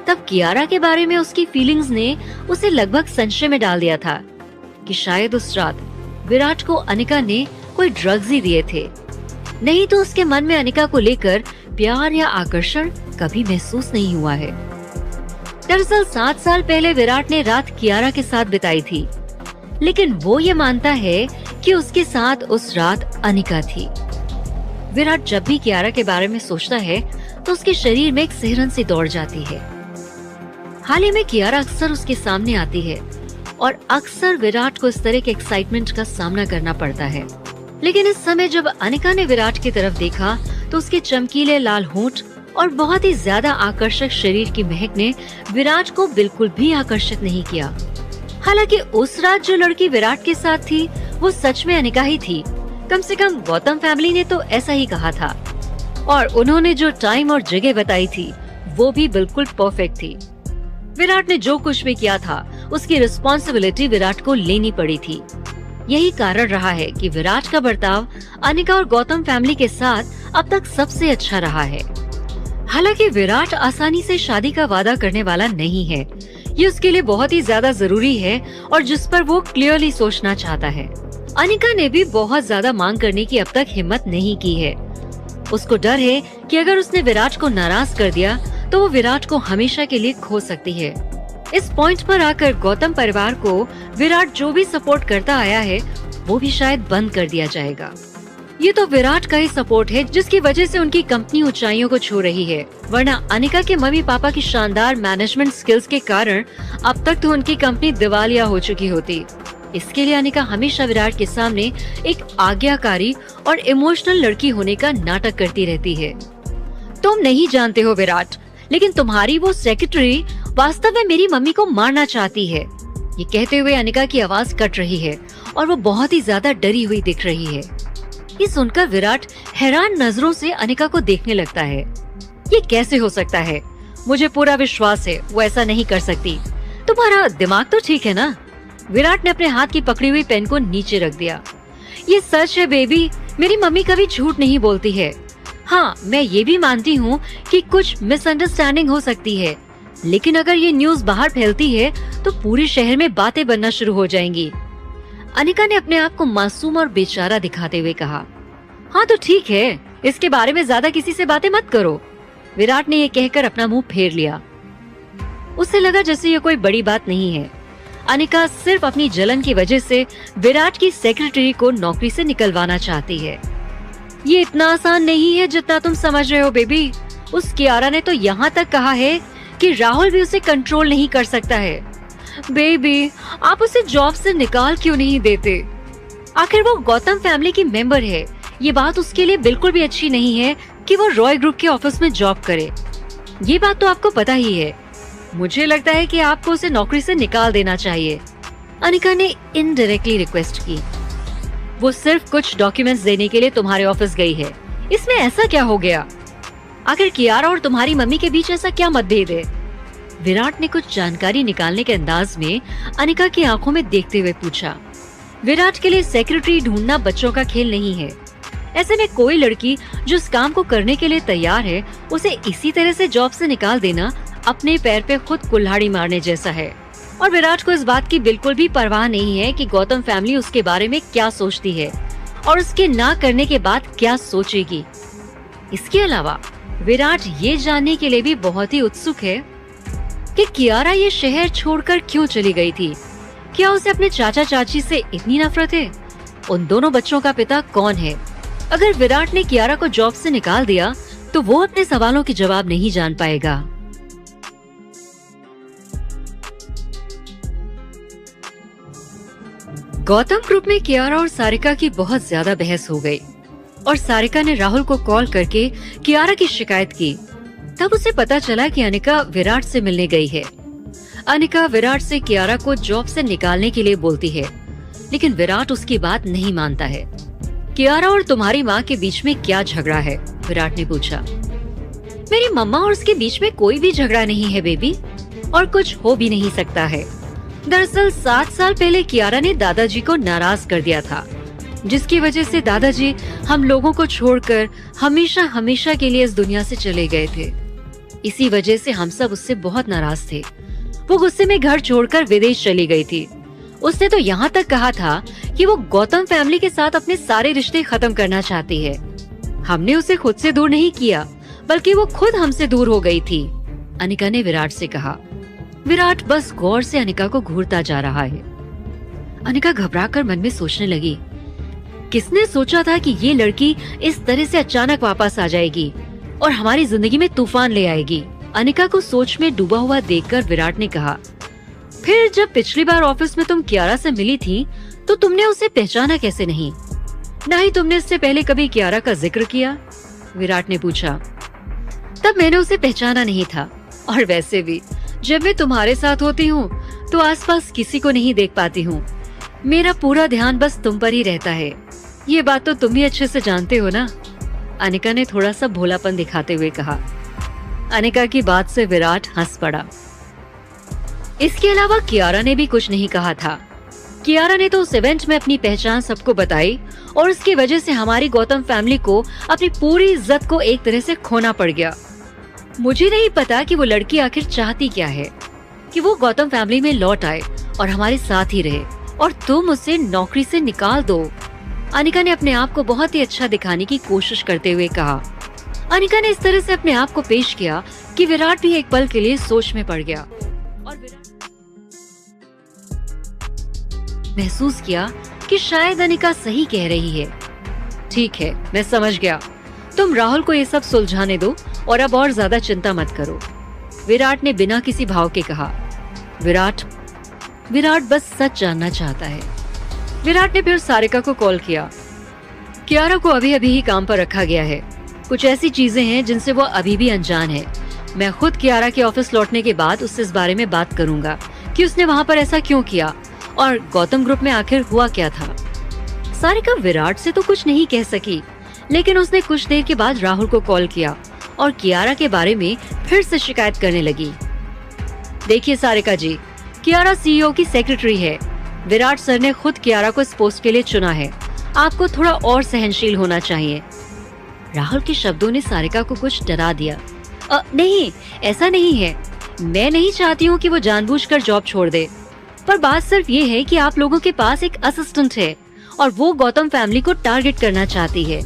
तब कियारा के बारे में उसकी फीलिंग्स ने उसे लगभग संशय में डाल दिया था कि शायद उस रात विराट को अनिका ने कोई ड्रग्स ही दिए थे। नहीं तो उसके मन में अनिका को लेकर प्यार या आकर्षण कभी महसूस नहीं हुआ है। दरअसल 7 साल पहले विराट ने रात कियारा के साथ बिताई थी, लेकिन वो ये मानता है कि उसके साथ उस रात अनिका थी। विराट जब भी कियारा के बारे में सोचता है तो उसके शरीर में एक सिहरन सी दौड़ जाती है। हाल ही में कियारा अक्सर उसके सामने आती है और अक्सर विराट को इस तरह के एक्साइटमेंट का सामना करना पड़ता है। लेकिन इस समय जब अनिका ने विराट की तरफ देखा तो उसके चमकीले लाल होंठ और बहुत ही ज्यादा आकर्षक शरीर की महक ने विराट को बिल्कुल भी आकर्षित नहीं किया। हालांकि उस रात जो लड़की विराट के साथ थी वो सच में अनिका ही थी। कम से कम गौतम फैमिली ने तो ऐसा ही कहा था और उन्होंने जो टाइम और जगह बताई थी वो भी बिल्कुल परफेक्ट थी। विराट ने जो कुछ भी किया था उसकी रिस्पॉन्सिबिलिटी विराट को लेनी पड़ी थी। यही कारण रहा है कि विराट का बर्ताव अनिका और गौतम फैमिली के साथ अब तक सबसे अच्छा रहा है। हालांकि विराट आसानी से शादी का वादा करने वाला नहीं है, ये उसके लिए बहुत ही ज्यादा जरूरी है और जिस पर वो क्लियरली सोचना चाहता है। अनिका ने भी बहुत ज्यादा मांग करने की अब तक हिम्मत नहीं की है। उसको डर है कि अगर उसने विराट को नाराज कर दिया तो वो विराट को हमेशा के लिए खो सकती है। इस पॉइंट पर आकर गौतम परिवार को विराट जो भी सपोर्ट करता आया है वो भी शायद बंद कर दिया जाएगा। ये तो विराट का ही सपोर्ट है जिसकी वजह से उनकी कंपनी ऊंचाइयों को छू रही है, वरना अनिका के मम्मी पापा की शानदार मैनेजमेंट स्किल्स के कारण अब तक तो उनकी कंपनी दिवालिया हो चुकी होती। इसके लिए अनिका हमेशा विराट के सामने एक आज्ञाकारी और इमोशनल लड़की होने का नाटक करती रहती है। तुम नहीं जानते हो विराट, लेकिन तुम्हारी वो सेक्रेटरी वास्तव में मेरी मम्मी को मारना चाहती है। ये कहते हुए अनिका की आवाज कट रही है और वो बहुत ही ज्यादा डरी हुई दिख रही है। ये सुनकर विराट हैरान नजरों से अनिका को देखने लगता है। ये कैसे हो सकता है? मुझे पूरा विश्वास है वो ऐसा नहीं कर सकती। तुम्हारा दिमाग तो ठीक है ना? विराट ने अपने हाथ की पकड़ी हुई पेन को नीचे रख दिया। ये सच है बेबी, मेरी मम्मी कभी झूठ नहीं बोलती है। हाँ, मैं ये भी मानती हूँ कि कुछ मिसअंडरस्टैंडिंग हो सकती है, लेकिन अगर ये न्यूज बाहर फैलती है तो पूरे शहर में बातें बनना शुरू हो जाएंगी। अनिका ने अपने आप को मासूम और बेचारा दिखाते हुए कहा। हाँ तो ठीक है, इसके बारे में ज्यादा किसी से बातें मत करो। विराट ने ये कहकर अपना मुंह फेर लिया। उसे लगा जैसे ये कोई बड़ी बात नहीं है। अनिका सिर्फ अपनी जलन की वजह से विराट की सेक्रेटरी को नौकरी से निकलवाना चाहती है। ये इतना आसान नहीं है जितना तुम समझ रहे हो बेबी। उस कियारा ने तो यहाँ तक कहा है कि राहुल भी उसे कंट्रोल नहीं कर सकता है। बेबी, आप उसे जॉब से निकाल क्यों नहीं देते? आखिर वो गौतम फैमिली की मेंबर है। ये बात उसके लिए बिल्कुल भी अच्छी नहीं है कि वो रॉय ग्रुप के ऑफिस में जॉब करे। ये बात तो आपको पता ही है। मुझे लगता है कि आपको उसे नौकरी से निकाल देना चाहिए, अनिका ने इनडायरेक्टली रिक्वेस्ट की। वो सिर्फ कुछ डॉक्यूमेंट्स देने के लिए तुम्हारे ऑफिस गई है, इसमें ऐसा क्या हो गया? आखिर कियारा और तुम्हारी मम्मी के बीच ऐसा क्या मतभेद है? विराट ने कुछ जानकारी निकालने के अंदाज में अनिका की आंखों में देखते हुए पूछा। विराट के लिए सेक्रेटरी ढूंढना बच्चों का खेल नहीं है। ऐसे में कोई लड़की जो इस काम को करने के लिए तैयार है, उसे इसी तरह से जॉब से निकाल देना अपने पैर पे खुद कुल्हाड़ी मारने जैसा है। और विराट को इस बात की बिल्कुल भी परवाह नहीं है कि गौतम फैमिली उसके बारे में क्या सोचती है और उसके ना करने के बाद क्या सोचेगी। इसके अलावा विराट ये जानने के लिए भी बहुत ही उत्सुक है कि कियारा ये शहर छोड़कर क्यों चली गई थी। क्या उसे अपने चाचा चाची से इतनी नफरत है? उन दोनों बच्चों का पिता कौन है? अगर विराट ने कियारा को जॉब से निकाल दिया तो वो अपने सवालों के जवाब नहीं जान पाएगा। गौतम ग्रुप में कियारा और सारिका की बहुत ज्यादा बहस हो गई और सारिका ने राहुल को कॉल करके कियारा की शिकायत की। तब उसे पता चला कि अनिका विराट से मिलने गई है। अनिका विराट से कियारा को जॉब से निकालने के लिए बोलती है, लेकिन विराट उसकी बात नहीं मानता है। कियारा और तुम्हारी माँ के बीच में क्या झगड़ा है? विराट ने पूछा। मेरी मम्मा और उसके बीच में कोई भी झगड़ा नहीं है बेबी, और कुछ हो भी नहीं सकता है। दरअसल 7 साल पहले कियारा ने दादाजी को नाराज कर दिया था, जिसकी वजह से दादाजी हम लोगों को छोड़कर हमेशा हमेशा के लिए इस दुनिया से चले गए थे। इसी वजह से हम सब उससे बहुत नाराज थे। वो गुस्से में घर छोड़कर विदेश चली गई थी। उसने तो यहाँ तक कहा था कि वो गौतम फैमिली के साथ अपने सारे रिश्ते खत्म करना चाहती है। हमने उसे खुद से दूर नहीं किया, बल्कि वो खुद हमसे दूर हो गई थी, अनिका ने विराट से कहा। विराट बस गौर से अनिका को घूरता जा रहा है। अनिका घबराकर मन में सोचने लगी, किसने सोचा था कि ये लड़की इस तरह से अचानक वापस आ जाएगी और हमारी जिंदगी में तूफान ले आएगी। अनिका को सोच में डूबा हुआ देखकर विराट ने कहा, फिर जब पिछली बार ऑफिस में तुम कियारा से मिली थी तो तुमने उसे पहचाना कैसे नहीं? ना ही तुमने इससे पहले कभी कियारा का जिक्र किया? विराट ने पूछा। तब मैंने उसे पहचाना नहीं था, और वैसे भी जब मैं तुम्हारे साथ होती हूँ तो आसपास किसी को नहीं देख पाती हूँ। मेरा पूरा ध्यान बस तुम पर ही रहता है। ये बात तो तुम भी अच्छे से जानते हो ना? अनिका ने थोड़ा सा भोलापन दिखाते हुए कहा। अनिका की बात से विराट हंस पड़ा। इसके अलावा कियारा ने भी कुछ नहीं कहा था। कियारा ने तो उस इवेंट में अपनी पहचान सबको बताई और उसकी वजह से हमारी गौतम फैमिली को अपनी पूरी इज्जत को एक तरह से खोना पड़ गया। मुझे नहीं पता कि वो लड़की आखिर चाहती क्या है, कि वो गौतम फैमिली में लौट आए और हमारे साथ ही रहे, और तुम उसे नौकरी से निकाल दो। अनिका ने अपने आप को बहुत ही अच्छा दिखाने की कोशिश करते हुए कहा। अनिका ने इस तरह से अपने आप को पेश किया कि विराट भी एक पल के लिए सोच में पड़ गया और विराट महसूस किया कि शायद अनिका सही कह रही है। ठीक है, मैं समझ गया। तुम राहुल को ये सब सुलझाने दो और अब और ज्यादा चिंता मत करो, विराट ने बिना किसी भाव के कहा। विराट बस सच जानना चाहता है। विराट ने फिर सारिका को कॉल किया। कियारा को अभी अभी ही काम पर रखा गया है। कुछ ऐसी चीजें हैं जिनसे वो अभी भी अनजान है। मैं खुद कियारा के ऑफिस लौटने के बाद उससे इस बारे में बात करूंगा कि उसने वहाँ पर ऐसा क्यों किया और गौतम ग्रुप में आखिर हुआ क्या था। सारिका विराट से तो कुछ नहीं कह सकी, लेकिन उसने कुछ देर के बाद राहुल को कॉल किया और कियारा के बारे में फिर से शिकायत करने लगी। देखिए सारिका जी, कियारा सीईओ की सेक्रेटरी है। विराट सर ने खुद कियारा को इस पोस्ट के लिए चुना है। आपको थोड़ा और सहनशील होना चाहिए। राहुल के शब्दों ने सारिका को कुछ डरा दिया। नहीं, ऐसा नहीं है। मैं नहीं चाहती हूँ कि वो जानबूझकर जॉब छोड़ दे, पर बात सिर्फ ये है कि आप लोगों के पास एक असिस्टेंट है और वो गौतम फैमिली को टारगेट करना चाहती है।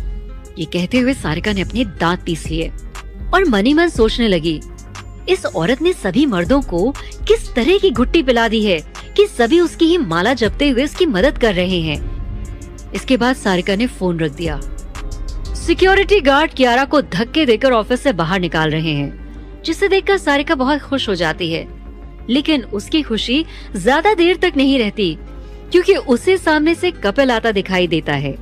ये कहते हुए सारिका ने अपने दांत पीस लिए और मनी मन सोचने लगी, इस औरत ने सभी मर्दों को किस तरह की घुट्टी पिला दी है कि सभी उसकी ही माला जपते हुए उसकी मदद कर रहे हैं। इसके बाद सारिका ने फोन रख दिया। सिक्योरिटी गार्ड कियारा को धक्के देकर ऑफिस से बाहर निकाल रहे हैं जिसे देखकर सारिका बहुत खुश हो जाती है। लेकिन उसकी खुशी ज्यादा देर तक नहीं रहती, क्योंकि उसे सामने से कपिल आता दिखाई देता है।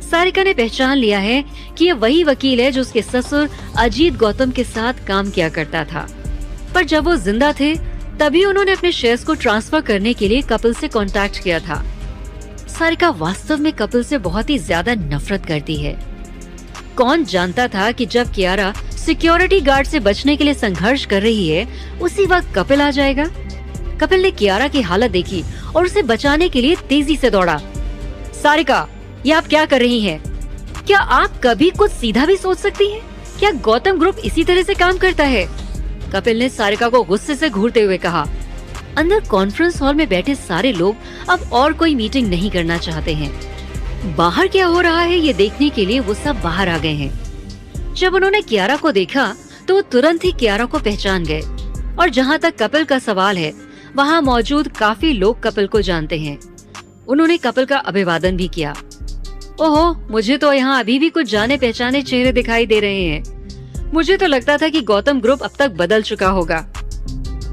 सारिका ने पहचान लिया है कि ये वही वकील है जो उसके ससुर अजीत गौतम के साथ काम किया करता था, पर जब वो जिंदा थे तभी उन्होंने अपने शेयर्स को ट्रांसफर करने के लिए कपिल से कांटेक्ट किया था। सारिका वास्तव में कपिल से बहुत ही ज्यादा नफरत करती है। कौन जानता था कि जब कियारा सिक्योरिटी गार्ड से बचने के लिए संघर्ष कर रही है, उसी वक्त कपिल आ जाएगा। कपिल ने कियारा की हालत देखी और उसे बचाने के लिए तेजी से दौड़ा। सारिका, ये आप क्या कर रही हैं? क्या आप कभी कुछ सीधा भी सोच सकती हैं? क्या गौतम ग्रुप इसी तरह से काम करता है? कपिल ने सारिका को गुस्से से घूरते हुए कहा। अंदर कॉन्फ्रेंस हॉल में बैठे सारे लोग अब और कोई मीटिंग नहीं करना चाहते हैं। बाहर क्या हो रहा है ये देखने के लिए वो सब बाहर आ गए हैं। जब उन्होंने कियारा को देखा तो वो तुरंत ही कियारा को पहचान गए, और जहाँ तक कपिल का सवाल है, वहाँ मौजूद काफी लोग कपिल को जानते हैं। उन्होंने कपिल का अभिवादन भी किया। ओहो, मुझे तो यहाँ अभी भी कुछ जाने पहचाने चेहरे दिखाई दे रहे हैं। मुझे तो लगता था कि गौतम ग्रुप अब तक बदल चुका होगा।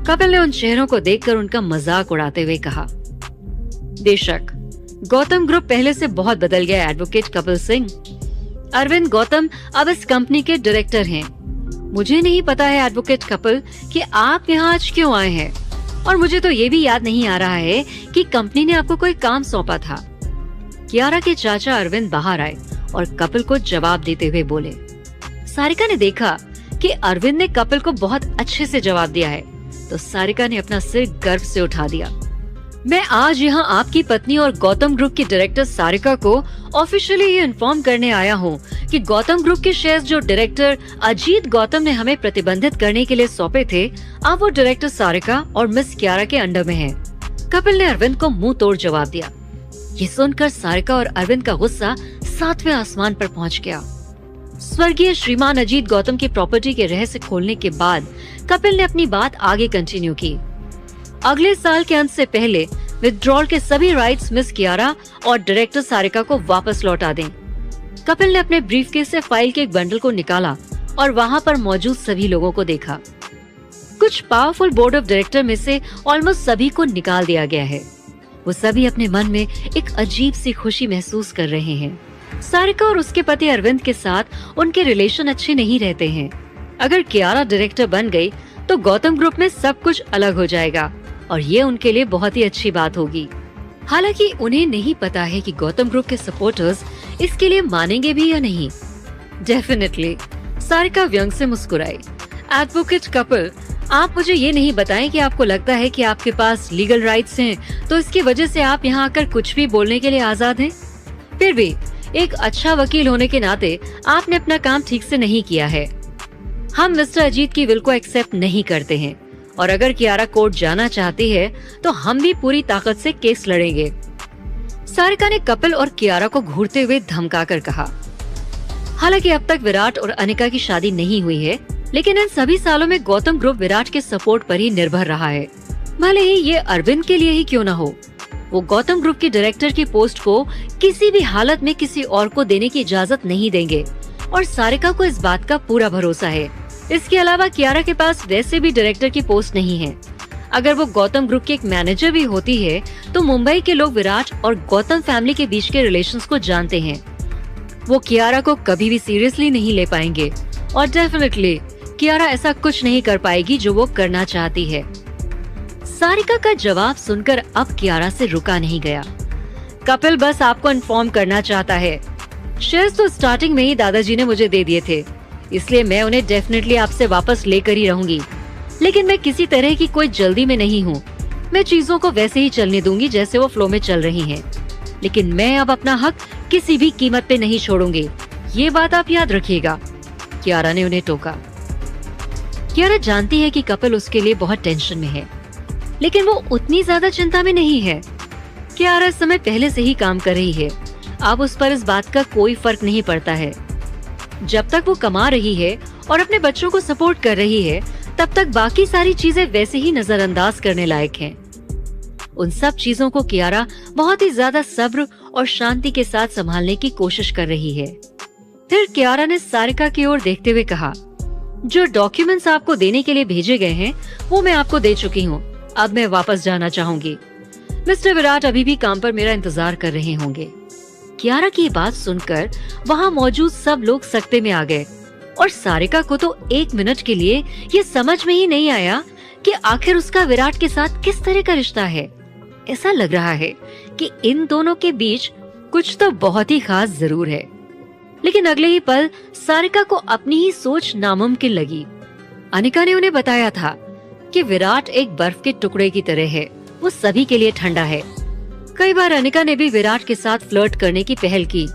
कपिल ने उन चेहरों को देखकर उनका मजाक उड़ाते हुए कहा। बेशक गौतम ग्रुप पहले से बहुत बदल गया एडवोकेट कपिल सिंह। अरविंद गौतम अब इस कंपनी के डायरेक्टर हैं। मुझे नहीं पता है एडवोकेट कपिल कि आप यहाँ आज क्यों आए हैं, और मुझे तो ये भी याद नहीं आ रहा है कि कंपनी ने आपको कोई काम सौंपा था। कियारा के चाचा अरविंद बाहर आए और कपिल को जवाब देते हुए बोले। सारिका ने देखा कि अरविंद ने कपिल को बहुत अच्छे से जवाब दिया है, तो सारिका ने अपना सिर गर्व से उठा दिया। मैं आज यहाँ आपकी पत्नी और गौतम ग्रुप की डायरेक्टर सारिका को ऑफिशियली ये इन्फॉर्म करने आया हूँ कि गौतम ग्रुप के शेयर्स जो डायरेक्टर अजीत गौतम ने हमें प्रतिबंधित करने के लिए सौंपे थे, अब वो डायरेक्टर सारिका और मिस कियारा के अंडर में हैं। कपिल ने अरविंद को मुंह तोड़ जवाब दिया। ये सुनकर सारिका और अरविंद का गुस्सा 7वें आसमान पर पहुंच गया। स्वर्गीय श्रीमान अजीत गौतम की प्रॉपर्टी के रहस्य खोलने के बाद कपिल ने अपनी बात आगे कंटिन्यू की। अगले साल के अंत से पहले विथड्रॉल के सभी राइट्स मिस कियारा और डायरेक्टर सारिका को वापस लौटा दें। कपिल ने अपने ब्रीफकेस से फाइल के एक बंडल को निकाला और वहाँ पर मौजूद सभी लोगों को देखा। कुछ पावरफुल बोर्ड ऑफ डायरेक्टर में से ऑलमोस्ट सभी को निकाल दिया गया है। वो सभी अपने मन में एक अजीब सी खुशी महसूस कर रहे हैं। सारिका और उसके पति अरविंद के साथ उनके रिलेशन अच्छे नहीं रहते हैं। अगर कियारा डायरेक्टर बन गई तो गौतम ग्रुप में सब कुछ अलग हो जाएगा, और ये उनके लिए बहुत ही अच्छी बात होगी। हालांकि उन्हें नहीं पता है कि गौतम ग्रुप के सपोर्टर्स इसके लिए मानेंगे भी या नहीं। डेफिनेटली, सारिका व्यंग से मुस्कुराई। एडवोकेट कपिल, आप मुझे ये नहीं बताएं कि आपको लगता है कि आपके पास लीगल राइट्स हैं, तो इसकी वजह से आप यहाँ आकर कुछ भी बोलने के लिए आजाद हैं। फिर भी एक अच्छा वकील होने के नाते आपने अपना काम ठीक से नहीं किया है। हम मिस्टर अजीत की विल को एक्सेप्ट नहीं करते हैं, और अगर कियारा कोर्ट जाना चाहती है तो हम भी पूरी ताकत से केस लड़ेंगे। सारिका ने कपिल और कियारा को घूरते हुए धमका कर कहा। हालांकि अब तक विराट और अनिका की शादी नहीं हुई है, लेकिन इन सभी सालों में गौतम ग्रुप विराट के सपोर्ट पर ही निर्भर रहा है। भले ही ये अरविंद के लिए ही क्यों न हो, वो गौतम ग्रुप की डायरेक्टर की पोस्ट को किसी भी हालत में किसी और को देने की इजाजत नहीं देंगे, और सारिका को इस बात का पूरा भरोसा है। इसके अलावा कियारा के पास वैसे भी डायरेक्टर की पोस्ट नहीं है। अगर वो गौतम ग्रुप की एक मैनेजर भी होती है तो मुंबई के लोग विराट और गौतम फैमिली के बीच के रिलेशंस को जानते हैं। वो कियारा को कभी भी सीरियसली नहीं ले पाएंगे, और डेफिनेटली कियारा ऐसा कुछ नहीं कर पाएगी जो वो करना चाहती है। सारिका का जवाब सुनकर अब कियारा से रुका नहीं गया। कपिल बस आपको इन्फॉर्म करना चाहता है। शेयर्स तो स्टार्टिंग में ही दादाजी ने मुझे दे दिए थे, इसलिए मैं उन्हें डेफिनेटली आपसे वापस लेकर ही रहूंगी। लेकिन मैं किसी तरह की कोई जल्दी में नहीं हूँ। मैं चीजों को वैसे ही चलने दूंगी जैसे वो फ्लो में चल रही हैं। लेकिन मैं अब अपना हक किसी भी कीमत पे नहीं छोड़ूंगी, ये बात आप याद रखिएगा। कियारा ने उन्हें टोका। कियारा जानती है कि कपिल उसके लिए बहुत टेंशन में है, लेकिन वो उतनी ज्यादा चिंता में नहीं है। कियारा इस समय पहले से ही काम कर रही है, अब उस पर इस बात का कोई फर्क नहीं पड़ता है। जब तक वो कमा रही है और अपने बच्चों को सपोर्ट कर रही है, तब तक बाकी सारी चीजें वैसे ही नजरअंदाज करने लायक हैं। उन सब चीजों को कियारा बहुत ही ज्यादा सब्र और शांति के साथ संभालने की कोशिश कर रही है। फिर कियारा ने सारिका की ओर देखते हुए कहा, जो डॉक्यूमेंट्स आपको देने के लिए भेजे गए हैं वो मैं आपको दे चुकी हूँ। अब मैं वापस जाना चाहूंगी। मिस्टर विराट अभी भी काम पर मेरा इंतजार कर रहे होंगे। कियारा की बात सुनकर वहाँ मौजूद सब लोग सकते में आ गए और सारिका को तो 1 मिनट के लिए ये समझ में ही नहीं आया कि आखिर उसका विराट के साथ किस तरह का रिश्ता है। ऐसा लग रहा है कि इन दोनों के बीच कुछ तो बहुत ही खास जरूर है। लेकिन अगले ही पल सारिका को अपनी ही सोच नामुमकिन लगी। अनिका ने उन्हें बताया था कि विराट एक बर्फ के टुकड़े की तरह है, वो सभी के लिए ठंडा है। कई बार अनिका ने भी विराट के साथ फ्लर्ट करने की पहल की,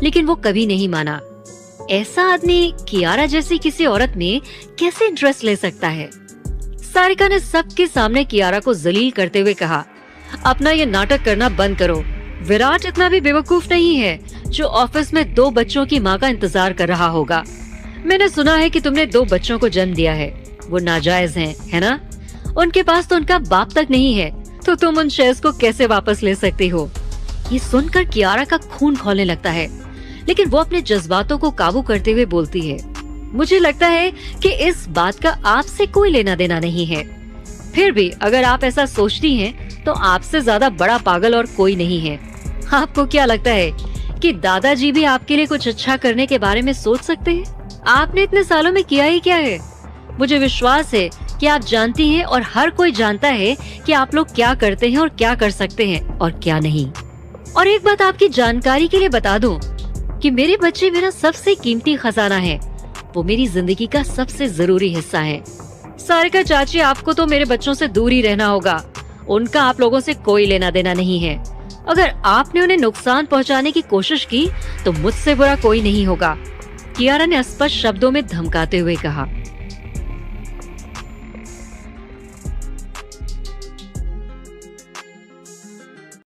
लेकिन वो कभी नहीं माना। ऐसा आदमी कियारा जैसी किसी औरत में कैसे इंटरेस्ट ले सकता है? सारिका ने सबके सामने कियारा को जलील करते हुए कहा, अपना ये नाटक करना बंद करो। विराट इतना भी बेवकूफ नहीं है जो ऑफिस में 2 बच्चों की माँ का इंतजार कर रहा होगा। मैंने सुना है कि तुमने 2 बच्चों को जन्म दिया है, वो नाजायज हैं, है ना? उनके पास तो उनका बाप तक नहीं है, तो तुम उन शेयर्स को कैसे वापस ले सकती हो? ये सुनकर कियारा का खून खौलने लगता है, लेकिन वो अपने जज्बातों को काबू करते हुए बोलती है, मुझे लगता है कि इस बात का आपसे कोई लेना देना नहीं है। फिर भी अगर आप ऐसा सोचती हैं, तो आपसे ज्यादा बड़ा पागल और कोई नहीं है। आपको क्या लगता है कि दादाजी भी आपके लिए कुछ अच्छा करने के बारे में सोच सकते हैं? आपने इतने सालों में किया ही क्या है? मुझे विश्वास है कि आप जानती हैं और हर कोई जानता है कि आप लोग क्या करते हैं और क्या कर सकते हैं और क्या नहीं। और एक बात आपकी जानकारी के लिए बता दूं कि मेरे बच्चे मेरा सबसे कीमती खजाना है, वो मेरी जिंदगी का सबसे जरूरी हिस्सा है। सारिका चाची, आपको तो मेरे बच्चों से दूर ही रहना होगा, उनका आप लोगों से कोई लेना देना नहीं है। अगर आपने उन्हें नुकसान पहुंचाने की कोशिश की तो मुझसे बुरा कोई नहीं होगा, कियारा ने स्पष्ट शब्दों में धमकाते हुए कहा।